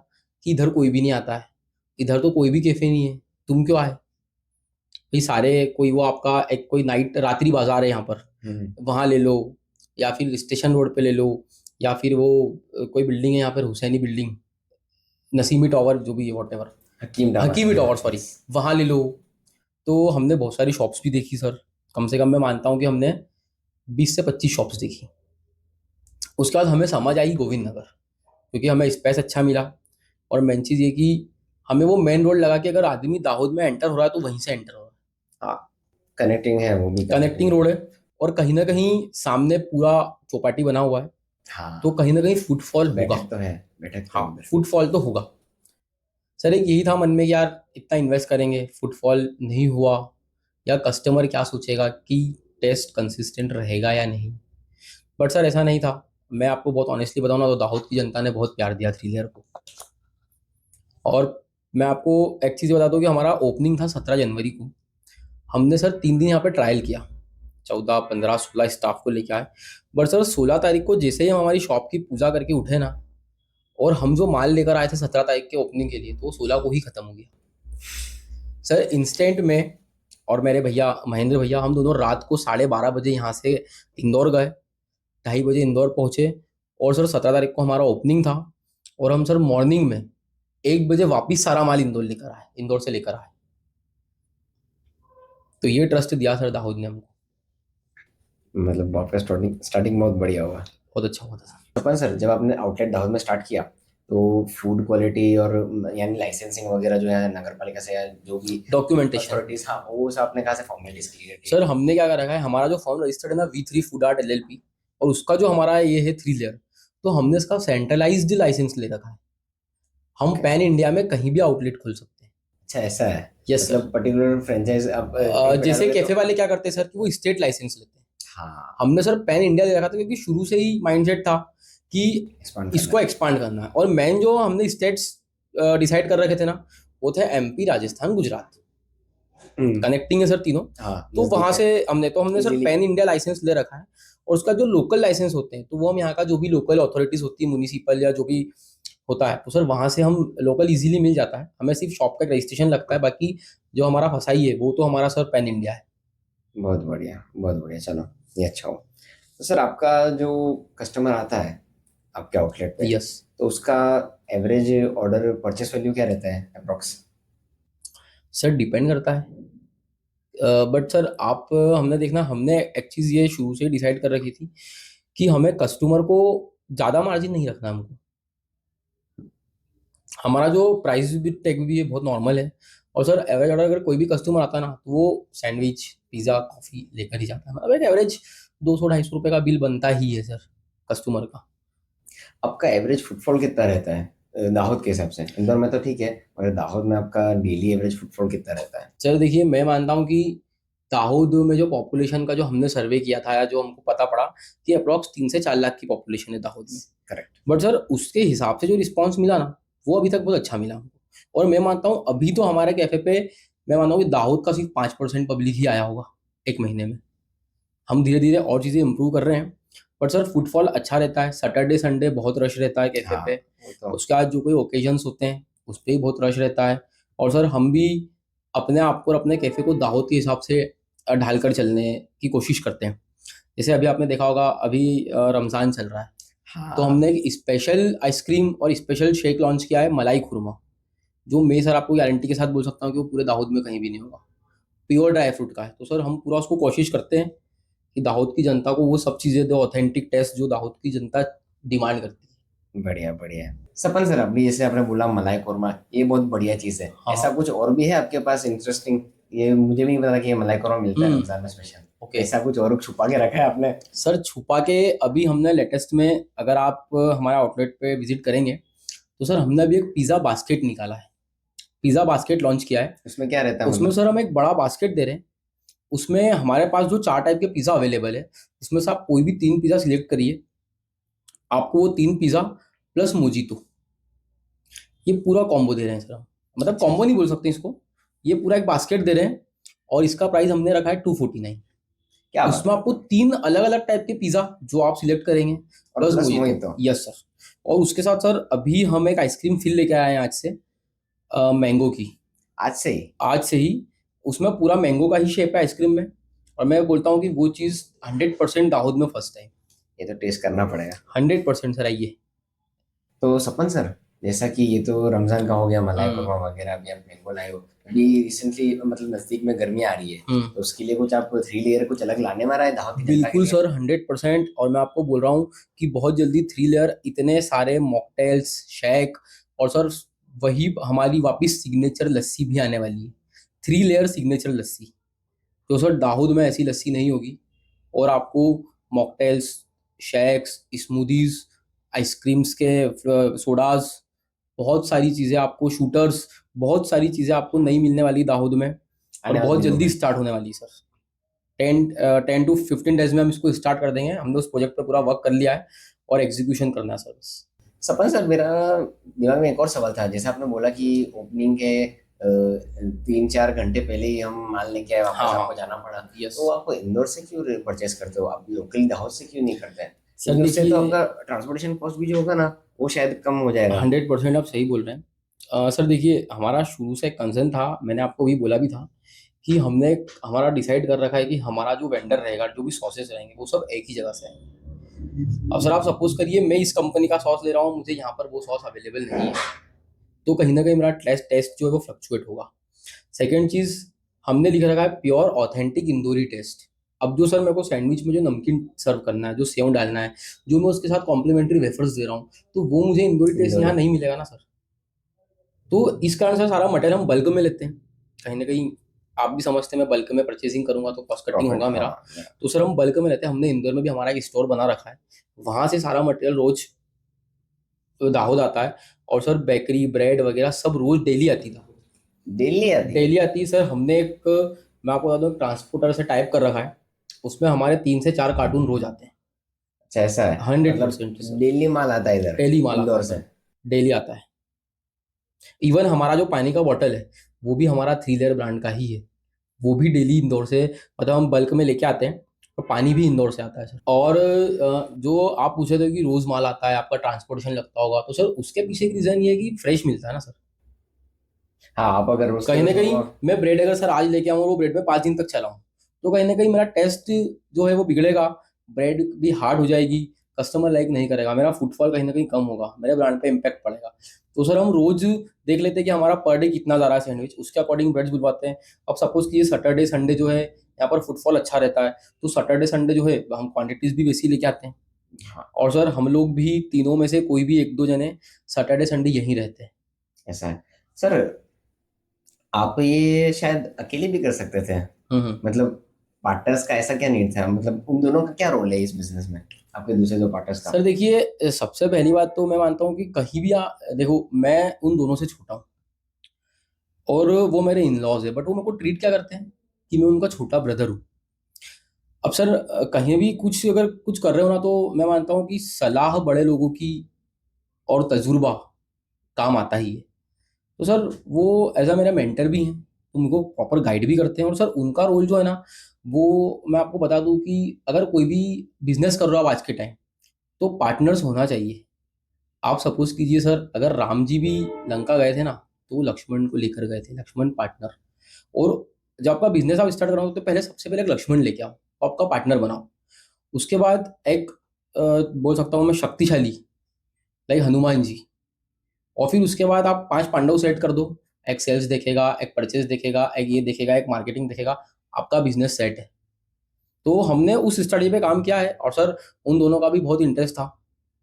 कि इधर कोई भी नहीं आता है, इधर तो कोई भी कैफे नहीं है, तुम क्यों आए भाई? सारे कोई वो आपका एक कोई नाइट रात्रि बाजार है यहाँ पर, वहाँ ले लो, या फिर स्टेशन रोड पे ले लो, या फिर वो कोई बिल्डिंग है यहाँ पर, हुसैनी बिल्डिंग, नसीमी टावर, जो भी है whatever, Hakim tower. Hakimi tower sorry, वहाँ ले लो। तो हमने बहुत सारी शॉप्स भी देखी सर, कम से कम मैं मानता हूँ कि हमने 20 से 25 शॉप्स देखी। उसके बाद हमें समझ आई गोविंद नगर, क्योंकि हमें स्पेस अच्छा मिला, और मेन चीज़ ये कि हमें वो मेन रोड लगा कि अगर आदमी दाहोद में एंटर हो रहा है तो वहीं से एंटर हो रहा हाँ, कनेक्टिंग है वो भी है, काफी कनेक्टिंग रोड है, और कहीं ना कहीं सामने पूरा चौपाटी बना हुआ है, तो हाँ। कहीं ना कहीं फुटफॉल होगा। बैठक तो है, बैठक तो हाँ, है उधर। फुटफॉल तो होगा। सर एक यही था मन में कि यार इतना इन्वेस्ट करेंगे, फुटफॉल नहीं हुआ, या कस्टमर क्या सोचेगा कि टेस्ट कंसिस्टेंट रहेगा या नहीं। बट सर ऐसा नहीं था। मैं आपको बहुत ऑनेस्टली बताऊँ ना, तो दाहोद की जनता ने बहुत प्यार दिया थ्री लेयर को। और मैं आपको एक चीज़ बता दूँ कि हमारा ओपनिंग था 17 जनवरी को। हमने सर 3 दिन यहाँ पे ट्रायल किया, 14, 15, 16 स्टाफ को लेके आए। बट सर 16 तारीख को जैसे ही हम हमारी शॉप की पूजा करके उठे ना, और हम जो माल लेकर आए थे 17 तारीख के ओपनिंग के लिए, तो वो 16 को ही खत्म हो गया सर, इंस्टेंट में। और मेरे भैया महेंद्र भैया, हम दोनों रात को 12:30 बजे यहाँ से इंदौर गए, 2:30 बजे इंदौर पहुँचे, और सर 17 तारीख को हमारा ओपनिंग था, और हम सर मॉर्निंग में 1 बजे वापिस सारा माल इंदौर से लेकर आए। तो ये ट्रस्ट दिया सर दाऊद ने हमको, मतलब आपका स्टार्टिंग स्टार्टिंग बहुत बढ़िया हुआ। बहुत अच्छा हुआ था सर। अपन सर, जब आपने आउटलेट दाहोद में स्टार्ट किया तो फूड क्वालिटी और यानी लाइसेंसिंग वगैरह जो है नगर पालिका से या जो भी डॉक्यूमेंटेशन अथॉरिटीज, हाँ वो सब आपने कहाँ से फॉर्मेलिटीज क्लियर की? सर हमने क्या कर रखा है, हमारा जो फॉर्म रजिस्टर्ड है ना V3 फूड आर्ट LLP, और उसका जो हमारा ये है 3 लेयर, तो हमने इसका सेंट्रलाइज्ड लाइसेंस ले रखा है। हम Okay. पैन इंडिया में कहीं भी आउटलेट खोल सकते हैं। अच्छा ऐसा है। Yes sir. मतलब पर्टिकुलर फ्रेंचाइज आप कहीं पे जैसे डालोगे कैफे तो वाले क्या करते हैं सर कि वो स्टेट लाइसेंस लेते हैं। हाँ हमने सर पैन इंडिया ले रखा था, क्योंकि शुरू से ही माइंडसेट था कि एक्सपांड इसको करना एक्सपांड करना है। और मेन जो हमने स्टेट्स डिसाइड कर रखे थे ना, वो थे MP, राजस्थान, गुजरात, है। कनेक्टिंग है सर तीनों। हाँ तो नजदीक वहां है। से हमने sir easily. Pan India license ले रखा है। और उसका जो लोकल लाइसेंस होते हैं, तो वो हम यहाँ का जो भी लोकल अथॉरिटीज होती है, म्यूनिसिपल या जो भी होता है, तो सर वहां से हम लोकल इजीली मिल जाता है। हमें सिर्फ शॉप का रजिस्ट्रेशन लगता है, बाकी जो हमारा फसाई है वो तो हमारा सर पैन इंडिया है। बहुत बढ़िया बहुत बढ़िया, चलो ये अच्छा हो। तो सर आपका जो कस्टमर आता है आपके आउटलेट पे, यस तो उसका एवरेज ऑर्डर परचेस वैल्यू क्या रहता है अप्रोक्स? सर, डिपेंड करता है। बट सर आप हमने देखना, हमने एक चीज़ ये शुरू से डिसाइड कर रखी थी कि हमें कस्टमर को ज़्यादा मार्जिन नहीं रखना है हमको। हमारा जो प्राइस भी टैग भी है बहुत नॉर्मल है। और सर एवरेज ऑर्डर अगर कोई भी कस्टमर आता है ना, तो वो सैंडविच, पिज़्ज़ा, कॉफ़ी लेकर ही जाता है। मतलब एक एवरेज 200-250 रुपये का बिल बनता ही है सर कस्टमर का। आपका एवरेज फुटफॉल कितना रहता है दाहोद के हिसाब से? इंदौर में तो ठीक है, मगर दाहोद में आपका डेली एवरेज फुटफॉल कितना रहता है? सर देखिए, मैं मानता हूँ कि दाऊद में जो पॉपुलेशन का जो हमने सर्वे किया था, या जो हमको पता पड़ा कि अप्रॉक्स 3 से 4 लाख की पॉपुलेशन है दाऊद में। करेक्ट। बट सर उसके हिसाब से जो रिस्पांस मिला ना, वो अभी तक बहुत अच्छा मिला हमको। और मैं मानता हूँ अभी तो हमारे कैफे पे, मैं मानता हूँ कि दाऊद का सिर्फ 5% पब्लिक ही आया होगा एक महीने में। हम धीरे धीरे और चीज़ें इंप्रूव कर रहे हैं। बट सर फुटफॉल अच्छा रहता है, सैटरडे संडे बहुत रश रहता है कैफे हाँ, पे। वो तो उसके बाद जो कोई ओकेजन्स होते हैं उस पर भी बहुत रश रहता है। और सर हम भी अपने आप को और अपने कैफे को दावत के हिसाब से ढाल कर चलने की कोशिश करते हैं। जैसे अभी आपने देखा होगा, अभी रमज़ान चल रहा है, तो हाँ। हमने एक स्पेशल आइसक्रीम और स्पेशल शेक लॉन्च किया है, मलाई खुरमा। जो मैं सर आपको गारंटी के साथ बोल सकता हूँ कि वो पूरे दाहोद में कहीं भी नहीं होगा। प्योर ड्राई फ्रूट का है। तो सर हम पूरा उसको कोशिश करते हैं कि दाहोद की जनता को वो सब चीज़ें दो, ऑथेंटिक टेस्ट जो दाहोद की जनता डिमांड करती है। बढ़िया बढ़िया। सपन सर, अभी जैसे आपने बोला मलाई कोरमा, ये बहुत बढ़िया चीज़ है। हाँ ऐसा हाँ। कुछ और भी है आपके पास इंटरेस्टिंग? ये मुझे भी नहीं पता कि ये मलाई कोरमा मिलता है हम्म। रमजान में स्पेशल। ओके। ऐसा कुछ और छुपा के रखा है आपने? सर छुपा के, अभी हमने लेटेस्ट में, अगर आप हमारे आउटलेट पे विजिट करेंगे, तो सर हमने अभी एक पिज़्ज़ा बास्केट निकाला है। पिज़्ज़ा बास्केट लॉन्च किया है। उसमें क्या रहता है उसमें मतलब? सर हम एक बड़ा बास्केट दे रहे हैं। उसमें हमारे पास जो 4 टाइप के पिज़्ज़ा अवेलेबल है, उसमें से आप कोई भी 3 पिज़्ज़ा सिलेक्ट करिए, आपको वो 3 पिज़्ज़ा प्लस मोजीतो, ये पूरा कॉम्बो दे रहे हैं सर हम। मतलब अच्छा कॉम्बो अच्छा। नहीं बोल सकते इसको, ये पूरा एक बास्केट दे रहे हैं। और इसका प्राइस हमने रखा है 249। क्या बात उसमें है! आपको 3 अलग-अलग टाइप के पिज़्ज़ा जो आप सिलेक्ट करेंगे, और plus plus mojito. Mojito. Yes sir. और उसके साथ सर अभी हम एक आइसक्रीम फिल लेके आए हैं आज से, मैंगो की। आज से ही? आज से ही। उसमें पूरा मैंगो का ही शेप है आइसक्रीम में। और मैं बोलता हूँ कि वो चीज़ 100% दाहोद में फर्स्ट है। ये तो टेस्ट करना पड़ेगा। 100% सर, आइए। तो सपन सर, जैसा कि ये तो रमजान का हो गया, मलाई हम्म कोरमा वगैरह, अभी आप मैंगो लाए हो। अभी रिसेंटली मतलब नजदीक में गर्मी आ रही है, हम्म। तो उसके लिए कुछ आप 3 लेयर कुछ अलग लाने वाला है दावत की जनता के बिल्कुल लिए? सर, 100%। और मैं आपको बोल रहा हूँ कि बहुत जल्दी 3 लेयर इतने सारे मॉकटेल्स, शेक, और सर वही हमारी वापस सिग्नेचर लस्सी भी आने वाली है। 3 लेयर सिग्नेचर लस्सी, तो सर दाहोद में ऐसी लस्सी नहीं होगी। और आपको मॉकटेल्स, शेक्स, स्मूदीज, आइसक्रीम्स के सोडाज, बहुत सारी चीज़ें आपको, शूटर्स, बहुत सारी चीज़ें आपको नहीं मिलने वाली दाहोद में। और आने वाले बहुत दिनों जल्दी में? स्टार्ट होने वाली है सर। 10 to 15 डेज में हम इसको स्टार्ट कर देंगे। हमने उस प्रोजेक्ट पे पूरा वर्क कर लिया है और एग्जीक्यूशन करना है सर बस। सपन सर, मेरा दिमाग में एक और सवाल था। जैसे आपने बोला कि ओपनिंग के 3-4 घंटे पहले ही हम माल लेके आए, हाँ वापस हाँ। आपको जाना पड़ा। यस तो आप इंदौर से क्यों परचेस करते हो? आप लोकल दाहोद से क्यों नहीं करते हैं? सर, क्योंकि उससे तो देखिए आपका ट्रांसपोर्टेशन कॉस्ट भी जो होगा ना, वो शायद कम हो जाएगा। 100% आप सही बोल रहे हैं। सर देखिए, हमारा शुरू से कंसर्न था, मैंने आपको भी बोला भी था कि हमने हमारा डिसाइड कर रखा है कि हमारा जो वेंडर रहेगा, जो भी सॉसेस रहेंगे, वो सब एक ही जगह से आएंगे। अब सर आप सपोज करिए मैं इस कंपनी का सॉस ले रहा हूँ, मुझे यहाँ पर वो सॉस अवेलेबल नहीं है, तो कहीं ना कहीं मेरा टेस्ट टेस्ट जो है वो फ्लक्चुएट होगा। सेकेंड चीज़, हमने लिख रखा है प्योर ऑथेंटिक इंदौरी टेस्ट। अब जो सर मेरे को सैंडविच में जो नमकीन सर्व करना है, जो सेव डालना है, जो मैं उसके साथ कॉम्प्लीमेंट्री वेफर्स दे रहा हूँ, तो वो मुझे इंदौरी टेस्ट यहाँ इंदौरी। नहीं मिलेगा ना सर। तो इस कारण से सारा मटेरियल हम बल्क में लेते हैं। कहीं ना कहीं आप भी समझते हैं, मैं बल्क में परचेजिंग करूंगा तो कॉस्ट कटिंग प्रॉफिट, होगा हाँ। मेरा। तो सर हम बल्क में लेते हैं। हमने इंदौर में भी हमारा एक स्टोर बना रखा है, वहां से सारा मटेरियल रोज दाहोद आता है। और सर बेकरी, ब्रेड वगैरह सब रोज डेली आती था। दिल्ली आती है? डेली आती है सर। हमने एक, मैं आपको बता दूं, ट्रांसपोर्टर से टाइप कर रखा है, उसमें हमारे 3 से 4 कार्टून रोज आते हैं। अच्छा, ऐसा है? हंड्रेड मतलब परसेंट सर। दिल्ली माल आता है इधर डेली माल आता इंदौर है से? सर, डेली आता है। इवन हमारा जो पानी का बॉटल है, वो भी हमारा 3 लेयर ब्रांड का ही है। वो भी डेली इंदौर से, मतलब हम बल्क में लेके आते हैं। और पानी भी इंदौर से आता है सर। और जो आप पूछे थे कि रोज माल आता है, आपका ट्रांसपोर्टेशन लगता होगा, तो सर उसके पीछे एक रीजन ये है कि फ्रेश मिलता है ना सर। हाँ, आप अगर रोज कहीं करो ना तो कहीं वो। मैं ब्रेड अगर सर आज लेके आऊँ और वो ब्रेड में 5 दिन तक चलाऊँ, तो कहीं ना कहीं मेरा टेस्ट जो है वो बिगड़ेगा। ब्रेड भी हार्ड हो जाएगी, कस्टमर लाइक नहीं करेगा, मेरा फुटफॉल कहीं ना कहीं कम होगा, मेरे ब्रांड पे इम्पैक्ट पड़ेगा। तो सर हम रोज देख लेते हैं कि हमारा पर डे कितना जा रहा है सैंडविच, उसके अकॉर्डिंग ब्रेड्स बुलवाते हैं। अब सपोज कि ये सैटरडे संडे जो है यहाँ पर फुटफॉल अच्छा रहता है, तो सैटरडे संडे जो है हम क्वांटिटीज भी वैसी लेके आते हैं। हाँ, और सर हम लोग भी तीनों में से कोई भी एक दो जने सैटरडे संडे यहीं रहते हैं। ऐसा है सर। आप ये शायद अकेले भी कर सकते थे, मतलब पार्टनर्स का ऐसा क्या नीड था, मतलब उन दोनों का क्या रोल है इस बिजनेस में, आपके दूसरे दो पार्टनर्स का? सर देखिए, सबसे पहली बात तो मैं मानता हूँ कि कहीं भी देखो, मैं उन दोनों से छोटा हूँ और वो मेरे इन लॉज है, बट वो मेरे को ट्रीट क्या करते हैं कि मैं उनका छोटा ब्रदर हूँ। अब सर कहीं भी कुछ अगर कुछ कर रहे हो ना, तो मैं मानता हूँ कि सलाह बड़े लोगों की और तजुर्बा काम आता ही है। तो सर वो एज अ मेरा मेंटर भी हैं, तो उनको प्रॉपर गाइड भी करते हैं। और सर उनका रोल जो है ना, वो मैं आपको बता दूं कि अगर कोई भी बिजनेस कर रहा हो आज के टाइम, तो पार्टनर्स होना चाहिए। आप सपोज कीजिए सर, अगर राम जी भी लंका गए थे ना, तो वो लक्ष्मण को लेकर गए थे, लक्ष्मण पार्टनर। और जब आपका बिजनेस आप स्टार्ट कराओ, तो पहले सबसे पहले एक लक्ष्मण लेके आओ, तो आपका पार्टनर बनाओ। उसके बाद एक बोल सकता हूँ मैं शक्तिशाली, लाइक हनुमान जी। और फिर उसके बाद आप 5 पांडव सेट कर दो, एक सेल्स देखेगा, एक परचेज देखेगा, एक ये देखेगा, एक मार्केटिंग देखेगा, आपका बिजनेस सेट है। तो हमने उस स्टडी पे काम किया है, और सर उन दोनों का भी बहुत इंटरेस्ट था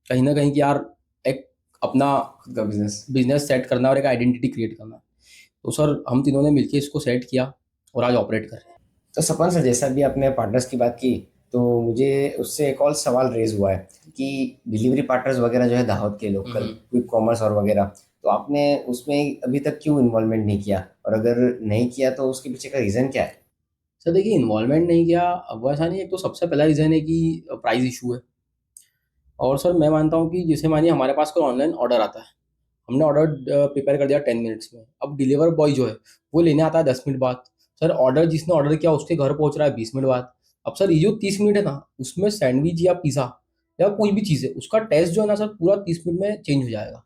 कहीं ना कहीं कि यार एक अपना खुद का बिजनेस। बिजनेस सेट करना और एक आइडेंटिटी क्रिएट करना। तो सर हम तीनों ने मिलकर इसको सेट किया और आज ऑपरेट कर रहे हैं। तो सपन सर, जैसा भी आपने पार्टनर्स की बात की, तो मुझे उससे एक और सवाल रेज हुआ है कि डिलीवरी पार्टनर्स वगैरह जो है दाहोद के लोकल क्विक कॉमर्स और वगैरह, तो आपने उसमें अभी तक क्यों इन्वॉल्वमेंट नहीं किया, और अगर नहीं किया तो उसके पीछे का रीज़न क्या है? सर देखिए, इन्वॉल्वमेंट नहीं किया, अब वो ऐसा नहीं है। एक तो सबसे पहला रीज़न है कि प्राइस इशू है। और सर मैं मानता हूँ कि जैसे मानिए हमारे पास कोई ऑनलाइन ऑर्डर आता है, हमने ऑर्डर प्रिपेयर कर दिया 10 मिनट्स में, अब डिलीवर बॉय जो है वो लेने आता है 10 मिनट बाद। सर ऑर्डर जिसने ऑर्डर किया उसके घर पहुंच रहा है 20 मिनट बाद। अब सर ये जो 30 मिनट है ना, उसमें सैंडविच या पिज़्ज़ा या कोई भी चीज़ है, उसका टेस्ट जो है ना सर, पूरा 30 मिनट में चेंज हो जाएगा।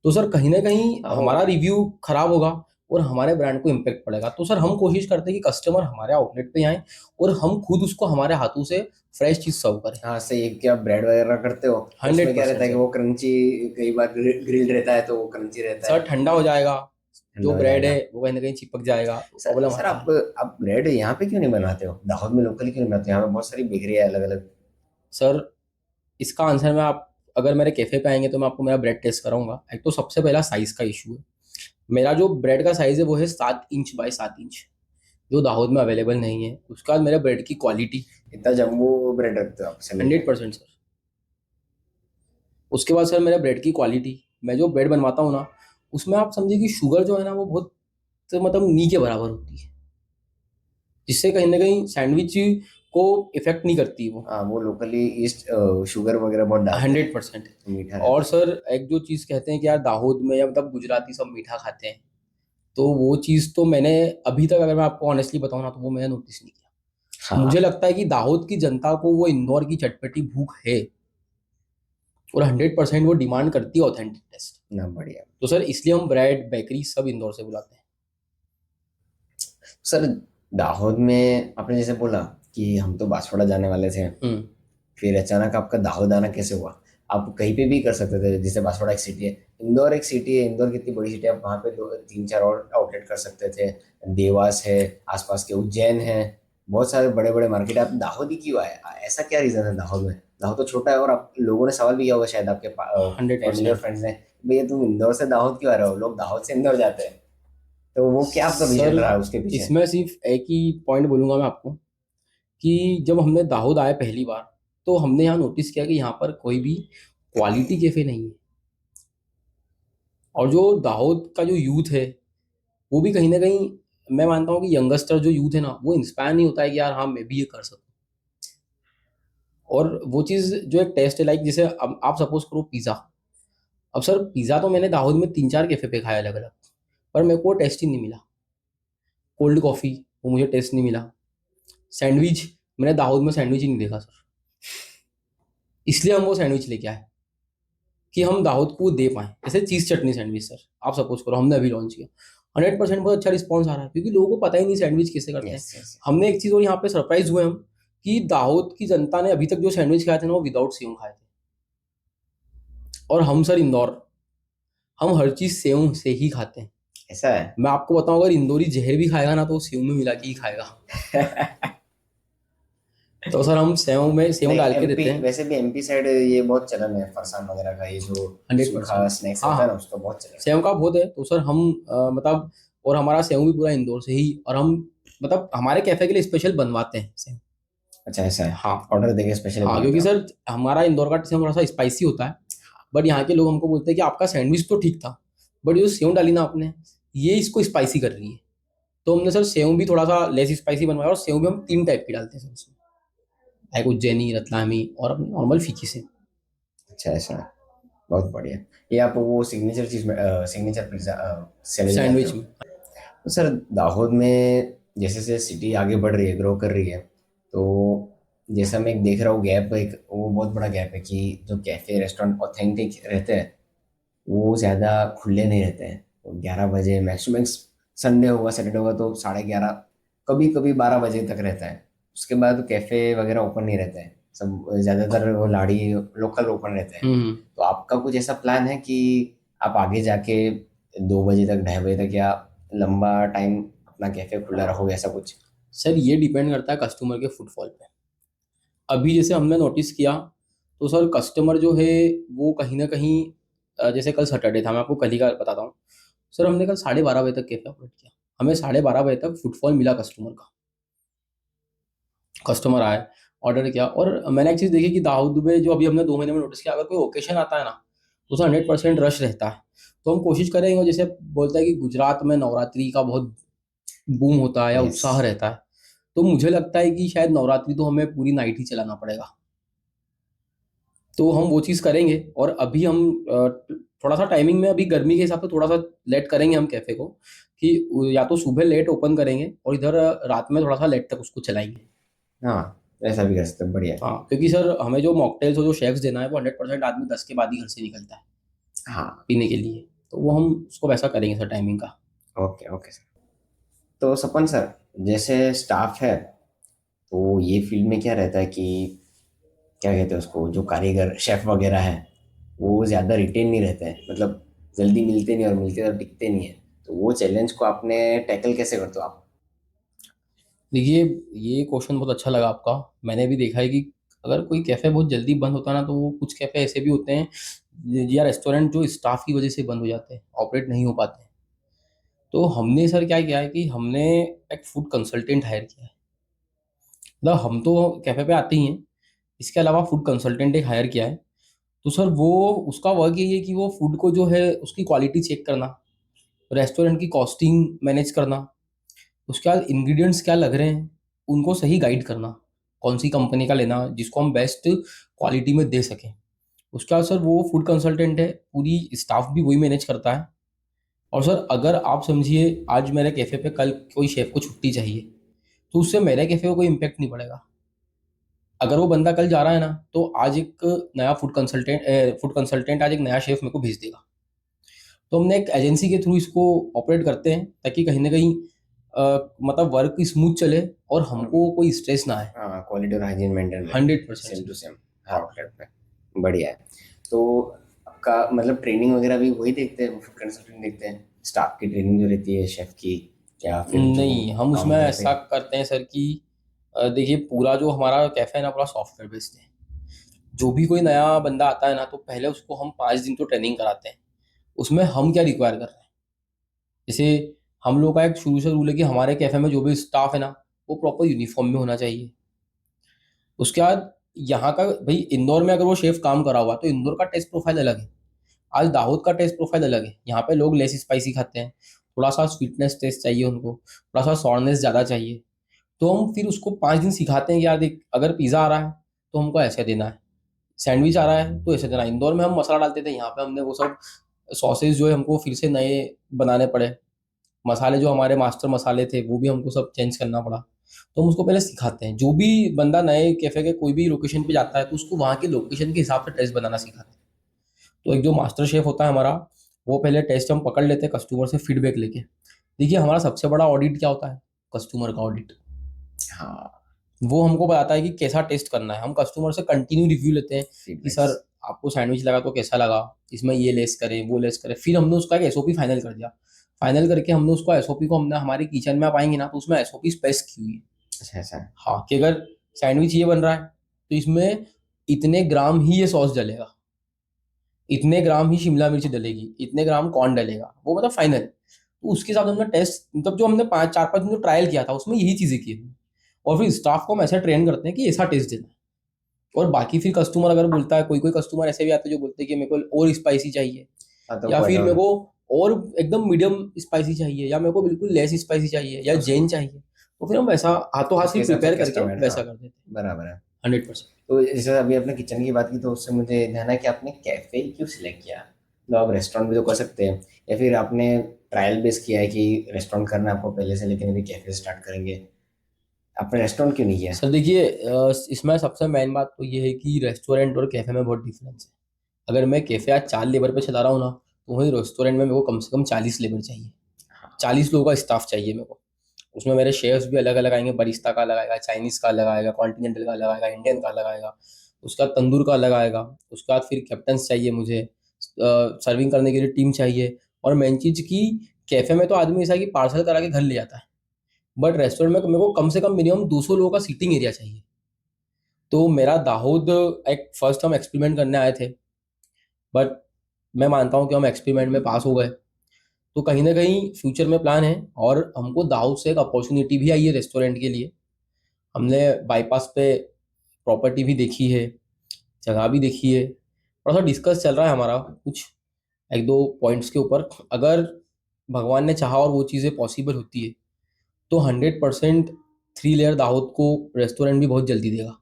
तो सर कहीं ना कहीं हमारा ओ, रिव्यू खराब होगा और हमारे ब्रांड को इम्पेक्ट पड़ेगा। तो सर हम कोशिश करते हैं कि कस्टमर हमारे आउटलेट पे आए और हम खुद उसको हमारे हाथों से फ्रेश चीज़ सर्व करें। हाँ सही है कि आप ब्रेड वगैरह करते हो, तो उसमें हंड्रेड क्या रहता परसेंट है कि सर। वो क्रंची, कई बार ग्रिल्ड रहता है तो वो क्रंची रहता सर है, ठंडा हो जाएगा, ठंडा जो हो ब्रेड जाएगा। है वो कहीं ना कहीं चिपक जाएगा, तो सर प्रॉब्लम सर आता है। आप ब्रेड यहाँ पे क्यों नहीं बनाते हो, दाहोद में लोकली क्यों नहीं बनाते हो? यहाँ पे बहुत सारी बिक्री है अलग अलग। सर इसका आंसर मैं आप अगर मेरे कैफे पे आएंगे तो मैं आपको मेरा ब्रेड टेस्ट कराऊंगा। एक तो सबसे पहला साइज का इशू है। मेरा जो ब्रेड का साइज है वो है 7 इंच बाय 7 इंच, जो दाहोद में अवेलेबल नहीं है। उसके बाद मेरे ब्रेड की क्वालिटी इतना जम्बो ब्रेड रखते हो आप सेमी पे? 100% सर। उसके बाद सर मेरे ब्रेड की क्वालिटी, मैं जो ब्रेड बनवाता हूँ ना, उसमें आप समझिए कि शुगर जो है ना वो बहुत, तो मतलब नी के बराबर होती है, जिससे कहीं ना कहीं सैंडविच को इफेक्ट नहीं करती वो। हाँ, वो लोकली ईस्ट शुगर वगैरह बहुत डालते हैं, 100%। तो मीठा और रहता है। सर एक जो चीज़ कहते हैं कि यार दाहोद में या मतलब गुजराती सब मीठा खाते हैं, तो वो चीज़ तो मैंने अभी तक अगर मैं आपको ऑनेस्टली बताऊँ ना, तो वो मैंने नोटिस नहीं किया। हाँ, मुझे लगता है कि दाहोद की जनता को वो इंदौर की चटपटी भूख है, और 100% वो डिमांड करती है ऑथेंटिक टेस्ट। ना बढ़िया। तो सर इसलिए हम ब्रेड बेकरी सब इंदौर से बुलाते सर, दाहोद में आपने जैसे बोला कि हम तो बांसवाड़ा जाने वाले थे, हैं। फिर अचानक आपका दाहोद आना कैसे हुआ? आप कहीं पे भी कर सकते थे, जैसे बांसवाड़ा एक सिटी है, इंदौर एक सिटी है, इंदौर कितनी बड़ी सिटी है, आप वहाँ पे दो तीन चार और आउटलेट कर सकते थे। देवास है, आसपास के उज्जैन है, बहुत सारे बड़े बड़े मार्केट है, आप दाहोद ही क्यों आए? ऐसा क्या रीज़न है दाहोद में? दाहोद तो छोटा है, और आप लोगों ने सवाल भी किया होगा शायद आपके हंड्रेड फैमिली और परसेंट फ्रेंड्स ने, भैया तुम इंदौर से दाहोद क्यों आ रहे हो, लोग दाहोद से इंदौर जाते हैं। तो वो क्या आपका सर विजन रहा उसके पीछे? इसमें सिर्फ एक ही पॉइंट बोलूंगा मैं आपको, कि जब हमने दाहोद आए पहली बार, तो हमने यहाँ नोटिस किया कि यहाँ पर कोई भी क्वालिटी कैफे नहीं है। और जो दाहोद का जो यूथ है, वो भी कहीं ना कहीं, मैं मानता हूँ कि यंगस्टर जो यूथ है ना, वो इंस्पायर नहीं होता है कि यार हाँ मैं भी ये कर सकूँ। और वो चीज़ जो एक टेस्ट है, लाइक जैसे अब आप सपोज करो पिज़्ज़ा। अब सर पिज़्ज़ा तो मैंने दाहोद में 3 4 कैफे पे खाया अलग अलग, पर मेरे को टेस्ट ही नहीं मिला। कोल्ड कॉफ़ी, वो मुझे टेस्ट नहीं मिला। सैंडविच, मैंने दाहोद में सैंडविच ही नहीं देखा सर। इसलिए हम वो सैंडविच लेके आए कि हम दाहोद को दे पाएँ। जैसे चीज़ चटनी सैंडविच सर, आप सपोज करो हमने अभी लॉन्च किया, 100% बहुत अच्छा रिस्पॉन्स आ रहा है, क्योंकि लोगों को पता ही नहीं सैंडविच कैसे करते हैं। Yes yes. हमने एक चीज़ और यहाँ पे सरप्राइज हुए हम, कि दाहोद की जनता ने अभी तक जो सैंडविच खाए थे ना वो विदाउट सेव खाए थे, और हम सर इंदौर, हम हर चीज सेव से ही खाते हैं। ऐसा है। मैं आपको बताऊं, अगर इंदौरी जहर भी खाएगा ना तो वो सेव में मिला के ही खाएगा। तो सर हम सेव में सेव नहीं, डाल के एमपी देते हैं। वैसे भी एमपी साइड ये बहुत चलन है, फरसान वगैरह का, ये जो 100%। सूखा स्नैक्स हाँ रहता है ना, हाँ, उसका बहुत चलन है। सेव का बहुत है। तो सर हम मतलब, और हमारा सेव भी पूरा इंदौर से ही, और हम मतलब हमारे कैफे के लिए स्पेशल बनवाते हैं सेव। अच्छा, ऐसा है। हाँ ऑर्डर देके स्पेशली हाँ, बनाते क्योंकि हो आप। सर हमारा इंदौर का सेव थोड़ा सा स्पाइसी होता है। बट यहाँ के लोग हमको बोलते हैं कि आपका सैंडविच तो ठीक था, बट जो सेव डाली ना आपने, ये इसको स्पाइसी कर रही है। तो हमने सर सेव भी थोड़ा सा लेस स्पाइसी बनवाया, और सेव भी हम 3 टाइप की डालते हैं सर उसमें, एक उज्जैनी, रतलामी और अपनी नॉर्मल फीकी से। अच्छा, ऐसा है। बहुत बढ़िया। ये आप वो सिग्नेचर चीज में सिग्नेचर पिज्जा सैंडविच बनाते सैंडविच हो। में। तो सर दाहोद में जैसे जैसे सिटी आगे बढ़ रही है, ग्रो कर रही है, तो जैसा मैं एक देख रहा हूँ गैप, एक वो बहुत बड़ा गैप है कि जो कैफ़े रेस्टोरेंट ऑथेंटिक रहते हैं वो ज़्यादा खुले नहीं रहते हैं। तो 11 बजे मैक्सिमम, संडे होगा सैटरडे होगा तो 11:30, कभी कभी 12 बजे तक रहता है। उसके बाद कैफ़े वगैरह ओपन नहीं रहते हैं, सब ज़्यादातर वो लाड़ी लोकल ओपन रहते हैं। हम्म। तो आपका कुछ ऐसा प्लान है कि आप आगे जाके 2 बजे तक, 2:30 तक, या लंबा टाइम अपना कैफ़े खुला रहोगे, ऐसा कुछ? सर ये डिपेंड करता है कस्टमर के फुटफॉल पे। अभी जैसे हमने नोटिस किया, तो सर कस्टमर जो है वो कहीं ना कहीं, जैसे कल सैटरडे था, मैं आपको कल ही का बताता हूँ। सर हमने कल 12:30 बजे तक कैफे ऑपरेट किया, हमें 12:30 बजे तक फुटफॉल मिला कस्टमर का। कस्टमर आए, ऑर्डर किया, और मैंने एक चीज़ देखी कि दाऊद में जो अभी हमने 2 महीने में नोटिस किया, अगर कोई ओकेशन आता है ना तो सर 100% रश रहता है। तो हम कोशिश करेंगे, जैसे बोलता है कि गुजरात में नवरात्रि का बहुत बूम होता है या यस। उत्साह रहता है, तो मुझे लगता है कि शायद नवरात्रि तो हमें पूरी नाइट ही चलाना पड़ेगा। तो हम वो चीज़ करेंगे, और अभी हम थोड़ा सा टाइमिंग में, अभी गर्मी के हिसाब से थोड़ा सा लेट करेंगे हम कैफे को, कि या तो सुबह लेट ओपन करेंगे और इधर रात में थोड़ा सा लेट तक उसको चलाएंगे। हाँ, ऐसा भी कर सकते हैं, बढ़िया। हाँ, क्योंकि सर हमें जो मॉकटेल्स और जो शेक्स देना है वो 100% आदमी 10 के बाद ही घर से निकलता है हाँ। पीने के लिए। तो वो हम उसको वैसा करेंगे सर, टाइमिंग का। Okay okay sir. तो सपन सर, जैसे स्टाफ है, तो ये फील्ड में क्या रहता है कि क्या कहते हैं उसको, जो कारीगर शेफ वगैरह है वो ज़्यादा रिटेन नहीं रहते हैं, मतलब जल्दी मिलते नहीं, और मिलते तो टिकते नहीं है। तो वो चैलेंज को आपने टैकल कैसे करते हो आप? देखिए, ये क्वेश्चन बहुत अच्छा लगा आपका। मैंने भी देखा है कि अगर कोई कैफ़े बहुत जल्दी बंद होता है ना, तो वो कुछ कैफ़े ऐसे भी होते हैं या रेस्टोरेंट जो स्टाफ की वजह से बंद हो जाते हैं, ऑपरेट नहीं हो पाते हैं। तो हमने सर क्या किया है कि हमने एक फूड कंसल्टेंट हायर किया है। मतलब हम तो कैफ़े पे आते ही हैं, इसके अलावा फूड कंसल्टेंट एक हायर किया है। तो सर वो, उसका वर्क यही है कि वो फूड को जो है उसकी क्वालिटी चेक करना, रेस्टोरेंट की कॉस्टिंग मैनेज करना, उसके बाद इंग्रेडिएंट्स क्या लग रहे हैं उनको सही गाइड करना, कौन सी कंपनी का लेना जिसको हम बेस्ट क्वालिटी में दे सकें। उसके बाद सर वो फूड कंसल्टेंट है, पूरी स्टाफ भी वही मैनेज करता है। और सर अगर आप समझिए आज मेरे कैफ़े पे कल कोई शेफ़ को छुट्टी चाहिए, तो उससे मेरे कैफ़े को कोई इम्पैक्ट नहीं पड़ेगा। अगर वो बंदा कल जा रहा है ना, तो आज एक नया फूड कंसल्टेंट आज एक नया शेफ़ मेरे को भेज देगा। तो हमने एक एजेंसी के थ्रू इसको ऑपरेट करते हैं, ताकि कहीं न कहीं मतलब वर्क स्मूथ चले और हमको कोई स्ट्रेस ना आए। हाँ, क्वालिटी और हाइजीन मेंटेन रहे, 100% सेम सर। टू सेम हर आउटलेट पे। बढ़िया है। तो आपका मतलब ट्रेनिंग वगैरह भी वही देखते हैं, फूड कंसल्टेंट देखते हैं, स्टाफ की ट्रेनिंग जो रहती है शेफ की, या फिर जो नहीं, हम काम उसमें करते ऐसा हैं? करते हैं सर कि देखिए, पूरा जो हमारा कैफ़े है ना, पूरा सॉफ्टवेयर बेस्ड है। जो भी कोई नया बंदा आता है ना, तो पहले उसको हम 5 दिन तो ट्रेनिंग कराते हैं। उसमें हम क्या रिक्वायर कर रहे हैं, जैसे हम लोग का एक शुरू से रूल है कि हमारे कैफ़े में जो भी स्टाफ है ना, वो प्रॉपर यूनिफ़ॉर्म में होना चाहिए। उसके बाद यहाँ का भई, इंदौर में अगर वो शेफ़ काम करा हुआ, तो इंदौर का टेस्ट प्रोफ़ाइल अलग है। आज दाहोद का टेस्ट प्रोफ़ाइल अलग है। यहाँ पे लोग लेस स्पाइसी खाते हैं, थोड़ा-सा स्वीटनेस टेस्ट चाहिए उनको, थोड़ा-सा सॉरनेस ज़्यादा चाहिए। तो हम फिर उसको 5 दिन सिखाते हैं कि यार देख, अगर पिज़्ज़ा आ रहा है, तो हमको ऐसे देना है, सैंडविच आ रहा है, तो ऐसे देना है। इंदौर में हम मसाला डालते थे, यहाँ पे हमने वो सब सॉसेज़ जो है हमको फिर से नए बनाने पड़े। मसाले जो हमारे मास्टर मसाले थे, वो भी हमको सब चेंज करना पड़ा। तो हम उसको पहले सिखाते हैं। जो भी बंदा नए कैफ़े के कोई भी लोकेशन पे जाता है, तो उसको वहाँ के लोकेशन के हिसाब से टेस्ट बनाना सिखाते हैं। तो एक जो मास्टर शेफ़ होता है हमारा, वो पहले टेस्ट हम पकड़ लेते हैं कस्टमर से फीडबैक लेके। देखिए, हमारा सबसे बड़ा ऑडिट क्या होता है? कस्टमर का ऑडिट। हाँ, वो हमको बताता है कि कैसा टेस्ट करना है। हम कस्टमर से कंटिन्यू रिव्यू लेते हैं कि फीडबैक्स। सर आपको सैंडविच लगा तो कैसा लगा, इसमें ये लेस करें वो लेस करें। फिर हमने उसका एक एसओपी फाइनल कर दिया। फाइनल करके हमने उसको एसओपी को हमने हमारे किचन में आप आएंगे ना तो उसमें एसओपी स्पेस की हुई है। अच्छा अच्छा। हाँ, कि अगर सैंडविच ये बन रहा है तो इसमें इतने ग्राम ही ये सॉस डलेगा, इतने ग्राम ही शिमला मिर्च डलेगी, इतने ग्राम कॉर्न डलेगा, वो मतलब फाइनल। तो उसके साथ हमने टेस्ट, मतलब जो हमने 5 4 5 दिन जो ट्रायल किया था उसमें यही चीज़ें की हमने। और फिर स्टाफ को हम ऐसा ट्रेन करते हैं कि ऐसा टेस्ट देना है। और बाकी फिर कस्टमर अगर बोलता है, कोई कोई कस्टमर ऐसे भी आते हैं जो बोलते हैं कि मेरे को और स्पाइसी चाहिए, हाँ तो या वो फिर मेरे एडवांस। को और एकदम मीडियम स्पाइसी चाहिए, या मेरे को बिल्कुल लेस स्पाइसी चाहिए, या जैन चाहिए। तो फिर हम वैसा हाथों हाथ उसके ही हिसाब से प्रिपेयर करके कस्टमाइज, हाँ। वैसा कर देते बराबर है। हैं 100%। तो जैसे अभी आपने किचन की बात की तो उससे मुझे ध्यान है कि आपने कैफे क्यों सिलेक्ट किया, मतलब आप रेस्टोरेंट भी तो कर सकते हैं, या फिर आपने ट्रायल बेस किया है कि रेस्टोरेंट करना है आपको पहले से लेकिन अभी कैफे स्टार्ट करेंगे, आपने रेस्टोरेंट क्यों नहीं किया? सर देखिए, इसमें सबसे मेन बात तो ये है कि रेस्टोरेंट और कैफ़े में बहुत डिफरेंस है। अगर मैं कैफ़े आज 4 लेबर पे चला रहा हूँ ना, तो वहीं रेस्टोरेंट में मेरे को कम से कम 40 लेबर चाहिए, 40 लोगों का स्टाफ चाहिए मेरे को। उसमें मेरे शेफ्स भी अलग अलग आएंगे, बरिस्ता का अलग आएगा, चाइनीज़ का अलग आएगा, कॉन्टिनेंटल का अलग आएगा, इंडियन का अलग आएगा, उसके बाद तंदूर का अलग आएगा। उसके बाद फिर कैप्टन्स चाहिए मुझे, सर्विंग करने के लिए टीम चाहिए। और मेन चीज़ की, कैफ़े में तो आदमी ऐसा है कि पार्सल करा के घर ले जाता है, बट रेस्टोरेंट में मेरे को कम से कम मिनिमम 200 लोगों का सीटिंग एरिया चाहिए। तो मेरा दाऊद, एक फर्स्ट हम एक्सपेरिमेंट करने आए थे, बट मैं मानता हूँ कि हम एक्सपेरिमेंट में पास हो गए। तो कहीं ना कहीं फ्यूचर में प्लान है, और हमको दाऊद से एक अपॉर्चुनिटी भी आई है रेस्टोरेंट के लिए। हमने बाईपास पे प्रॉपर्टी भी देखी है, जगह भी देखी है, थोड़ा सा डिस्कस चल रहा है हमारा कुछ एक दो पॉइंट्स के ऊपर। अगर भगवान ने चाहा और वो चीज़ें पॉसिबल होती है तो 100% 3 लेयर दाऊद को रेस्टोरेंट भी बहुत जल्दी देगा।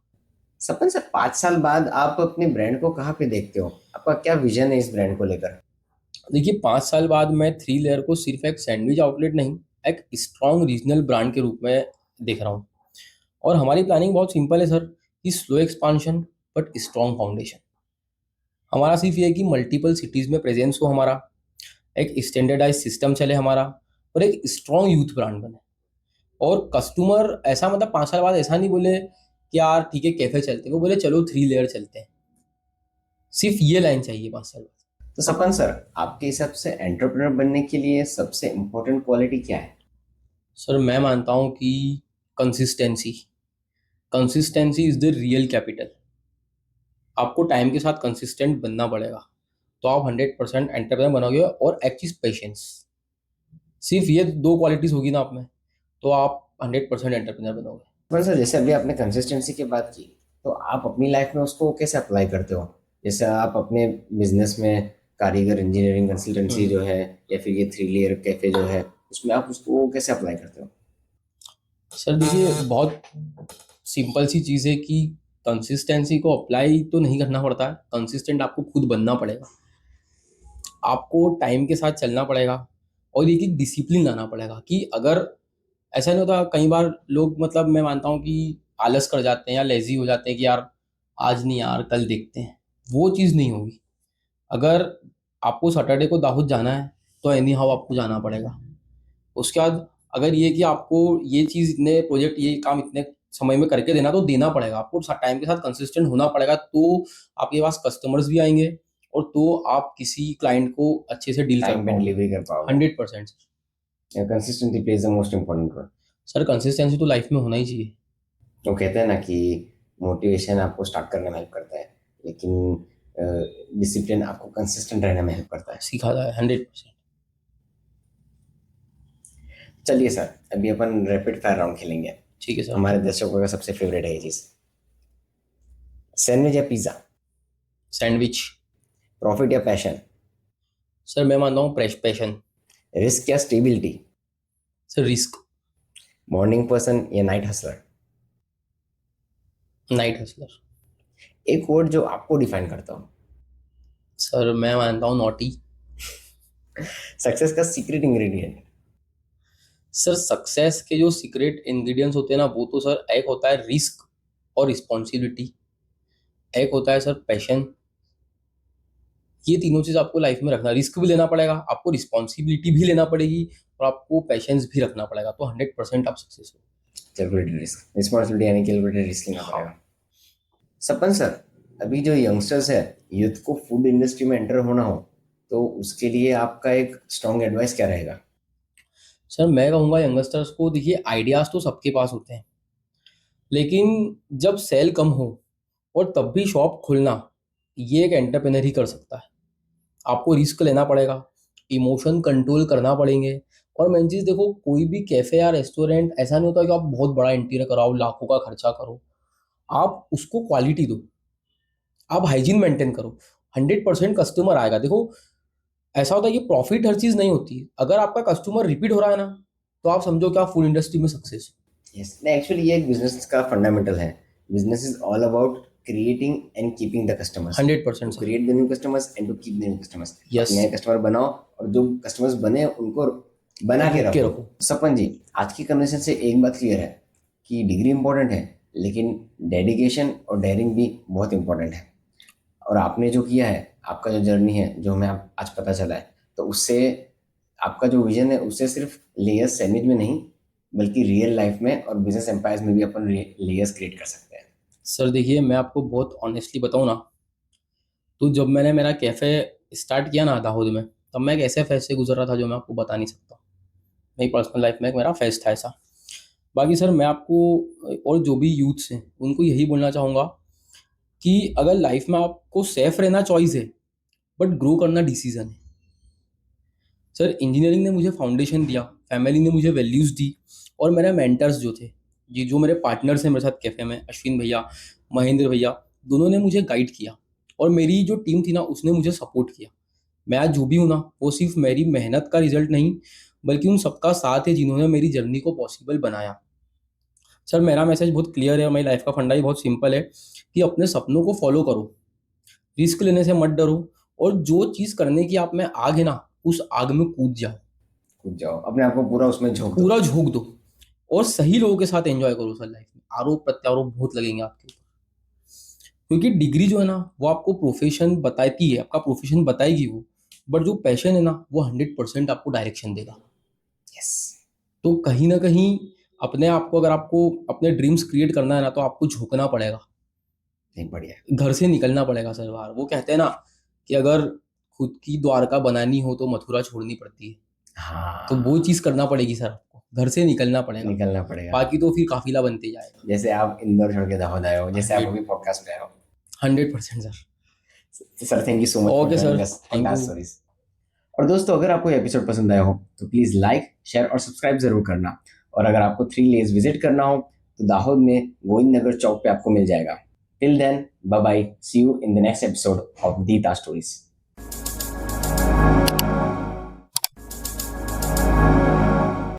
सपन सर, 5 साल बाद आप अपने ब्रांड को कहाँ पे देखते हो, आपका क्या विजन है इस ब्रांड को लेकर? देखिए, 5 साल बाद मैं 3 लेयर को सिर्फ एक सैंडविच आउटलेट नहीं, एक स्ट्रॉन्ग रीजनल ब्रांड के रूप में देख रहा हूँ। और हमारी प्लानिंग बहुत सिंपल है सर, कि slow expansion but strong foundation. हमारा सिर्फ ये है कि मल्टीपल सिटीज़ में प्रेजेंस हो हमारा, एक स्टैंडर्डाइज सिस्टम चले हमारा, और एक स्ट्रॉन्ग यूथ ब्रांड बने। और कस्टमर ऐसा, मतलब 5 साल बाद ऐसा नहीं बोले कि यार ठीक है कैफे चलते हैं, वो बोले चलो 3 लेयर चलते हैं। सिर्फ ये लाइन चाहिए 5 साल बाद। तो सपन सर, आपके हिसाब से एंटरप्रेन्योर बनने के लिए सबसे इम्पोर्टेंट क्वालिटी क्या है? सर मैं मानता हूँ कि consistency, consistency is the real capital. आपको टाइम के साथ कंसिस्टेंट बनना पड़ेगा, तो आप 100% एंटरप्रेन्योर बनोगे। और एक चीज़, पेशेंस। सिर्फ ये दो क्वालिटीज होगी ना आप में, तो आप 100% एंटरप्रेन्योर बनोगे। सपन सर, जैसे अभी आपने कंसिस्टेंसी की बात की, तो आप अपनी लाइफ में उसको कैसे अप्लाई करते हो? जैसे आप अपने बिजनेस में कारीगर इंजीनियरिंग कंसल्टेंसी हम्म। जो है, या फिर ये 3 लेयर कैफे जो है, उसमें आप उसको कैसे अप्लाई करते हो? सर देखिए, बहुत सिंपल सी चीज़ है कि कंसिस्टेंसी को अप्लाई तो नहीं करना पड़ता है, कंसिस्टेंट आपको खुद बनना पड़ेगा। आपको टाइम के साथ चलना पड़ेगा, और एक डिसिप्लिन लाना पड़ेगा। कि अगर ऐसा नहीं होता, कई बार लोग, मतलब मैं मानता हूँ कि आलस कर जाते हैं या लेजी हो जाते हैं कि यार आज नहीं यार कल देखते हैं। वो चीज़ नहीं होगी। अगर आपको सैटरडे को दाहोद जाना है तो एनी हाउ आपको जाना पड़ेगा। उसके बाद अगर ये कि आपको ये चीज़, इतने प्रोजेक्ट, ये काम इतने समय में करके देना, तो देना पड़ेगा आपको। टाइम के साथ कंसिस्टेंट होना पड़ेगा, तो आपके पास कस्टमर्स भी आएंगे, और तो आप किसी क्लाइंट को अच्छे से डील कर टाइम पे पाओगे। डिलीवरी कर पाओगे? 100%। Consistency plays the most important role. Sir consistency तो लाइफ में होना ही चाहिए। तो कहते हैं ना कि मोटिवेशन आपको स्टार्ट करने में हेल्प करता है, लेकिन डिसिप्लिन आपको कंसिस्टेंट रहने में हेल्प करता है। सीखा था 100%। चलिए सर, अभी अपन रैपिड फायर राउंड खेलेंगे। ठीक है सर। हमारे दर्शकों का सबसे फेवरेट है ये चीज। सैंडविच या पिज्जा? सैंडविच। प्रॉफिट या पैशन? सर मैं मानता हूँ पैशन। रिस्क या stability? Sir risk. Morning person या नाइट हसलर? Night Hustler. एक वर्ड जो आपको डिफाइन करता हो। सर मैं मानता हूँ नॉटी। सक्सेस का सीक्रेट इंग्रेडिएंट? सर सक्सेस के जो सीक्रेट इंग्रेडिएंट्स होते हैं ना, वो तो सर एक होता है रिस्क और रिस्पॉन्सिबिलिटी, एक होता है सर पैशन। ये तीनों चीज आपको लाइफ में रखना, रिस्क भी लेना पड़ेगा आपको, रिस्पॉन्सिबिलिटी भी लेना पड़ेगी, और आपको पैशंस भी रखना पड़ेगा, तो 100% आप सक्सेस हो। कैलकुलेटेड रिस्क, रिस्पॉन्सिबिलिटी यानी कैलकुलेटेड रिस्क लेना हाँ पड़ेगा। सपन सर, अभी जो यंगस्टर्स है, यूथ को फूड इंडस्ट्री में एंटर होना हो, तो उसके लिए आपका एक स्ट्रॉन्ग एडवाइस क्या रहेगा? सर, मैं कहूँगा यंगस्टर्स को, देखिए आइडियाज़ तो सबके पास होते हैं, लेकिन जब सेल कम हो और तब भी शॉप खोलना, ये एक एंटरप्रेन्योर ही कर सकता है। आपको रिस्क लेना पड़ेगा, इमोशन कंट्रोल करना पड़ेंगे। और मेन चीज़ देखो, कोई भी कैफ़े या रेस्टोरेंट ऐसा नहीं होता कि आप बहुत बड़ा इंटीरियर कराओ, लाखों का खर्चा करो। आप उसको क्वालिटी दो, आप हाइजीन मेंटेन करो, 100% कस्टमर आएगा। देखो, ऐसा होता है कि प्रॉफिट हर चीज़ नहीं होती है। अगर आपका कस्टमर रिपीट हो रहा है ना, तो आप समझो कि आप फूड इंडस्ट्री में सक्सेस हो। यस, नहीं एक्चुअली ये एक बिजनेस का फंडामेंटल है। Business is all about creating and keeping the customers, to 100% sir. Create the new customers and to keep the new customers. आप यस। नए कस्टमर बनाओ और जो कस्टमर्स बने उनको बना के के रखो। रखो। सपन जी, आज की कन्वर्सेशन से एक बात क्लियर है कि डिग्री इंपॉर्टेंट है, लेकिन डेडिकेशन और डेयरिंग भी बहुत इंपॉर्टेंट है। और आपने जो किया है, आपका जो जर्नी है, जो हमें आज पता चला है, तो उससे आपका जो विजन है, उससे सिर्फ लेयर्स सैंडविच में नहीं, बल्कि रियल लाइफ में और बिजनेस एम्पायर्स में भी अपन लेयर्स क्रिएट कर सकते हैं। सर देखिए, मैं आपको बहुत ऑनेस्टली बताऊँ ना, तो जब मैंने मेरा कैफ़े स्टार्ट किया ना दाहोद में, तब मैं एक ऐसे फेज़ से गुज़र रहा था जो मैं आपको बता नहीं सकता। मेरी पर्सनल लाइफ में एक मेरा फेज़ था ऐसा। बाकी सर, मैं आपको और जो भी यूथ्स हैं, उनको यही बोलना चाहूँगा कि अगर लाइफ में आपको सेफ रहना चॉइस है, बट ग्रो करना डिसीज़न है। सर, इंजीनियरिंग ने मुझे फाउंडेशन दिया, फैमिली ने मुझे वैल्यूज़ दी, और मेरे मेंटर्स जो थे, जी जो मेरे पार्टनर्स हैं मेरे साथ कैफ़े में, अश्विन भैया, महेंद्र भैया, दोनों ने मुझे गाइड किया। और मेरी जो टीम थी ना, उसने मुझे सपोर्ट किया। मैं आज जो भी हूँ ना, वो सिर्फ़ मेरी मेहनत का रिज़ल्ट नहीं, बल्कि उन सबका साथ है जिन्होंने मेरी जर्नी को पॉसिबल बनाया। सर, मेरा मैसेज बहुत क्लियर है और मेरी लाइफ़ का फंडा भी बहुत सिंपल है कि अपने सपनों को फ़ॉलो करो, रिस्क लेने से मत डरो, और जो चीज़ करने की आप में आग है ना, उस आग में कूद जाओ। कूद जाओ, अपने आप को पूरा उसमें झोंक दो। पूरा झोंक दो, और सही लोगों के साथ एंजॉय करो सर लाइफ में। आरोप प्रत्यारोप बहुत लगेंगे आपके ऊपर, क्योंकि डिग्री जो है ना, वो आपको प्रोफेशन बताती है, आपका प्रोफेशन बताएगी वो, बट जो पैशन है ना, वो 100% आपको डायरेक्शन देगा। यस। तो कहीं ना कहीं अपने आप को, अगर आपको अपने ड्रीम्स क्रिएट करना है ना, तो आपको झुकना पड़ेगा, नहीं, बढ़िया। घर से निकलना पड़ेगा सर बाहर। वो कहते हैं ना कि अगर खुद की द्वारका बनानी हो तो मथुरा छोड़नी पड़ती है। तो वो हाँ, चीज़ करना पड़ेगी सर, आपको घर से निकलना पड़ेगा। निकलना पड़ेगा। बाकी तो फिर काफिला बनते जाएगा। जैसे आप इंदौर छोड़ के दाहोद आए हो, जैसे आप 100, अभी पॉडकास्ट में आए हो। 100% सर। तो sir, thank you so much for okay joining sir, us on thank dance you. Stories. और दोस्तों, अगर आपको ये एपिसोड पसंद आया हो, तो प्लीज़ लाइक, शेयर और सब्सक्राइब ज़रूर करना। और अगर आपको थ्री लेज विजिट करना हो, तो दाहोद में गोविंद नगर चौक पे आपको मिल जाएगा। Till then, bye bye, see you in the next episode of Deeta stories.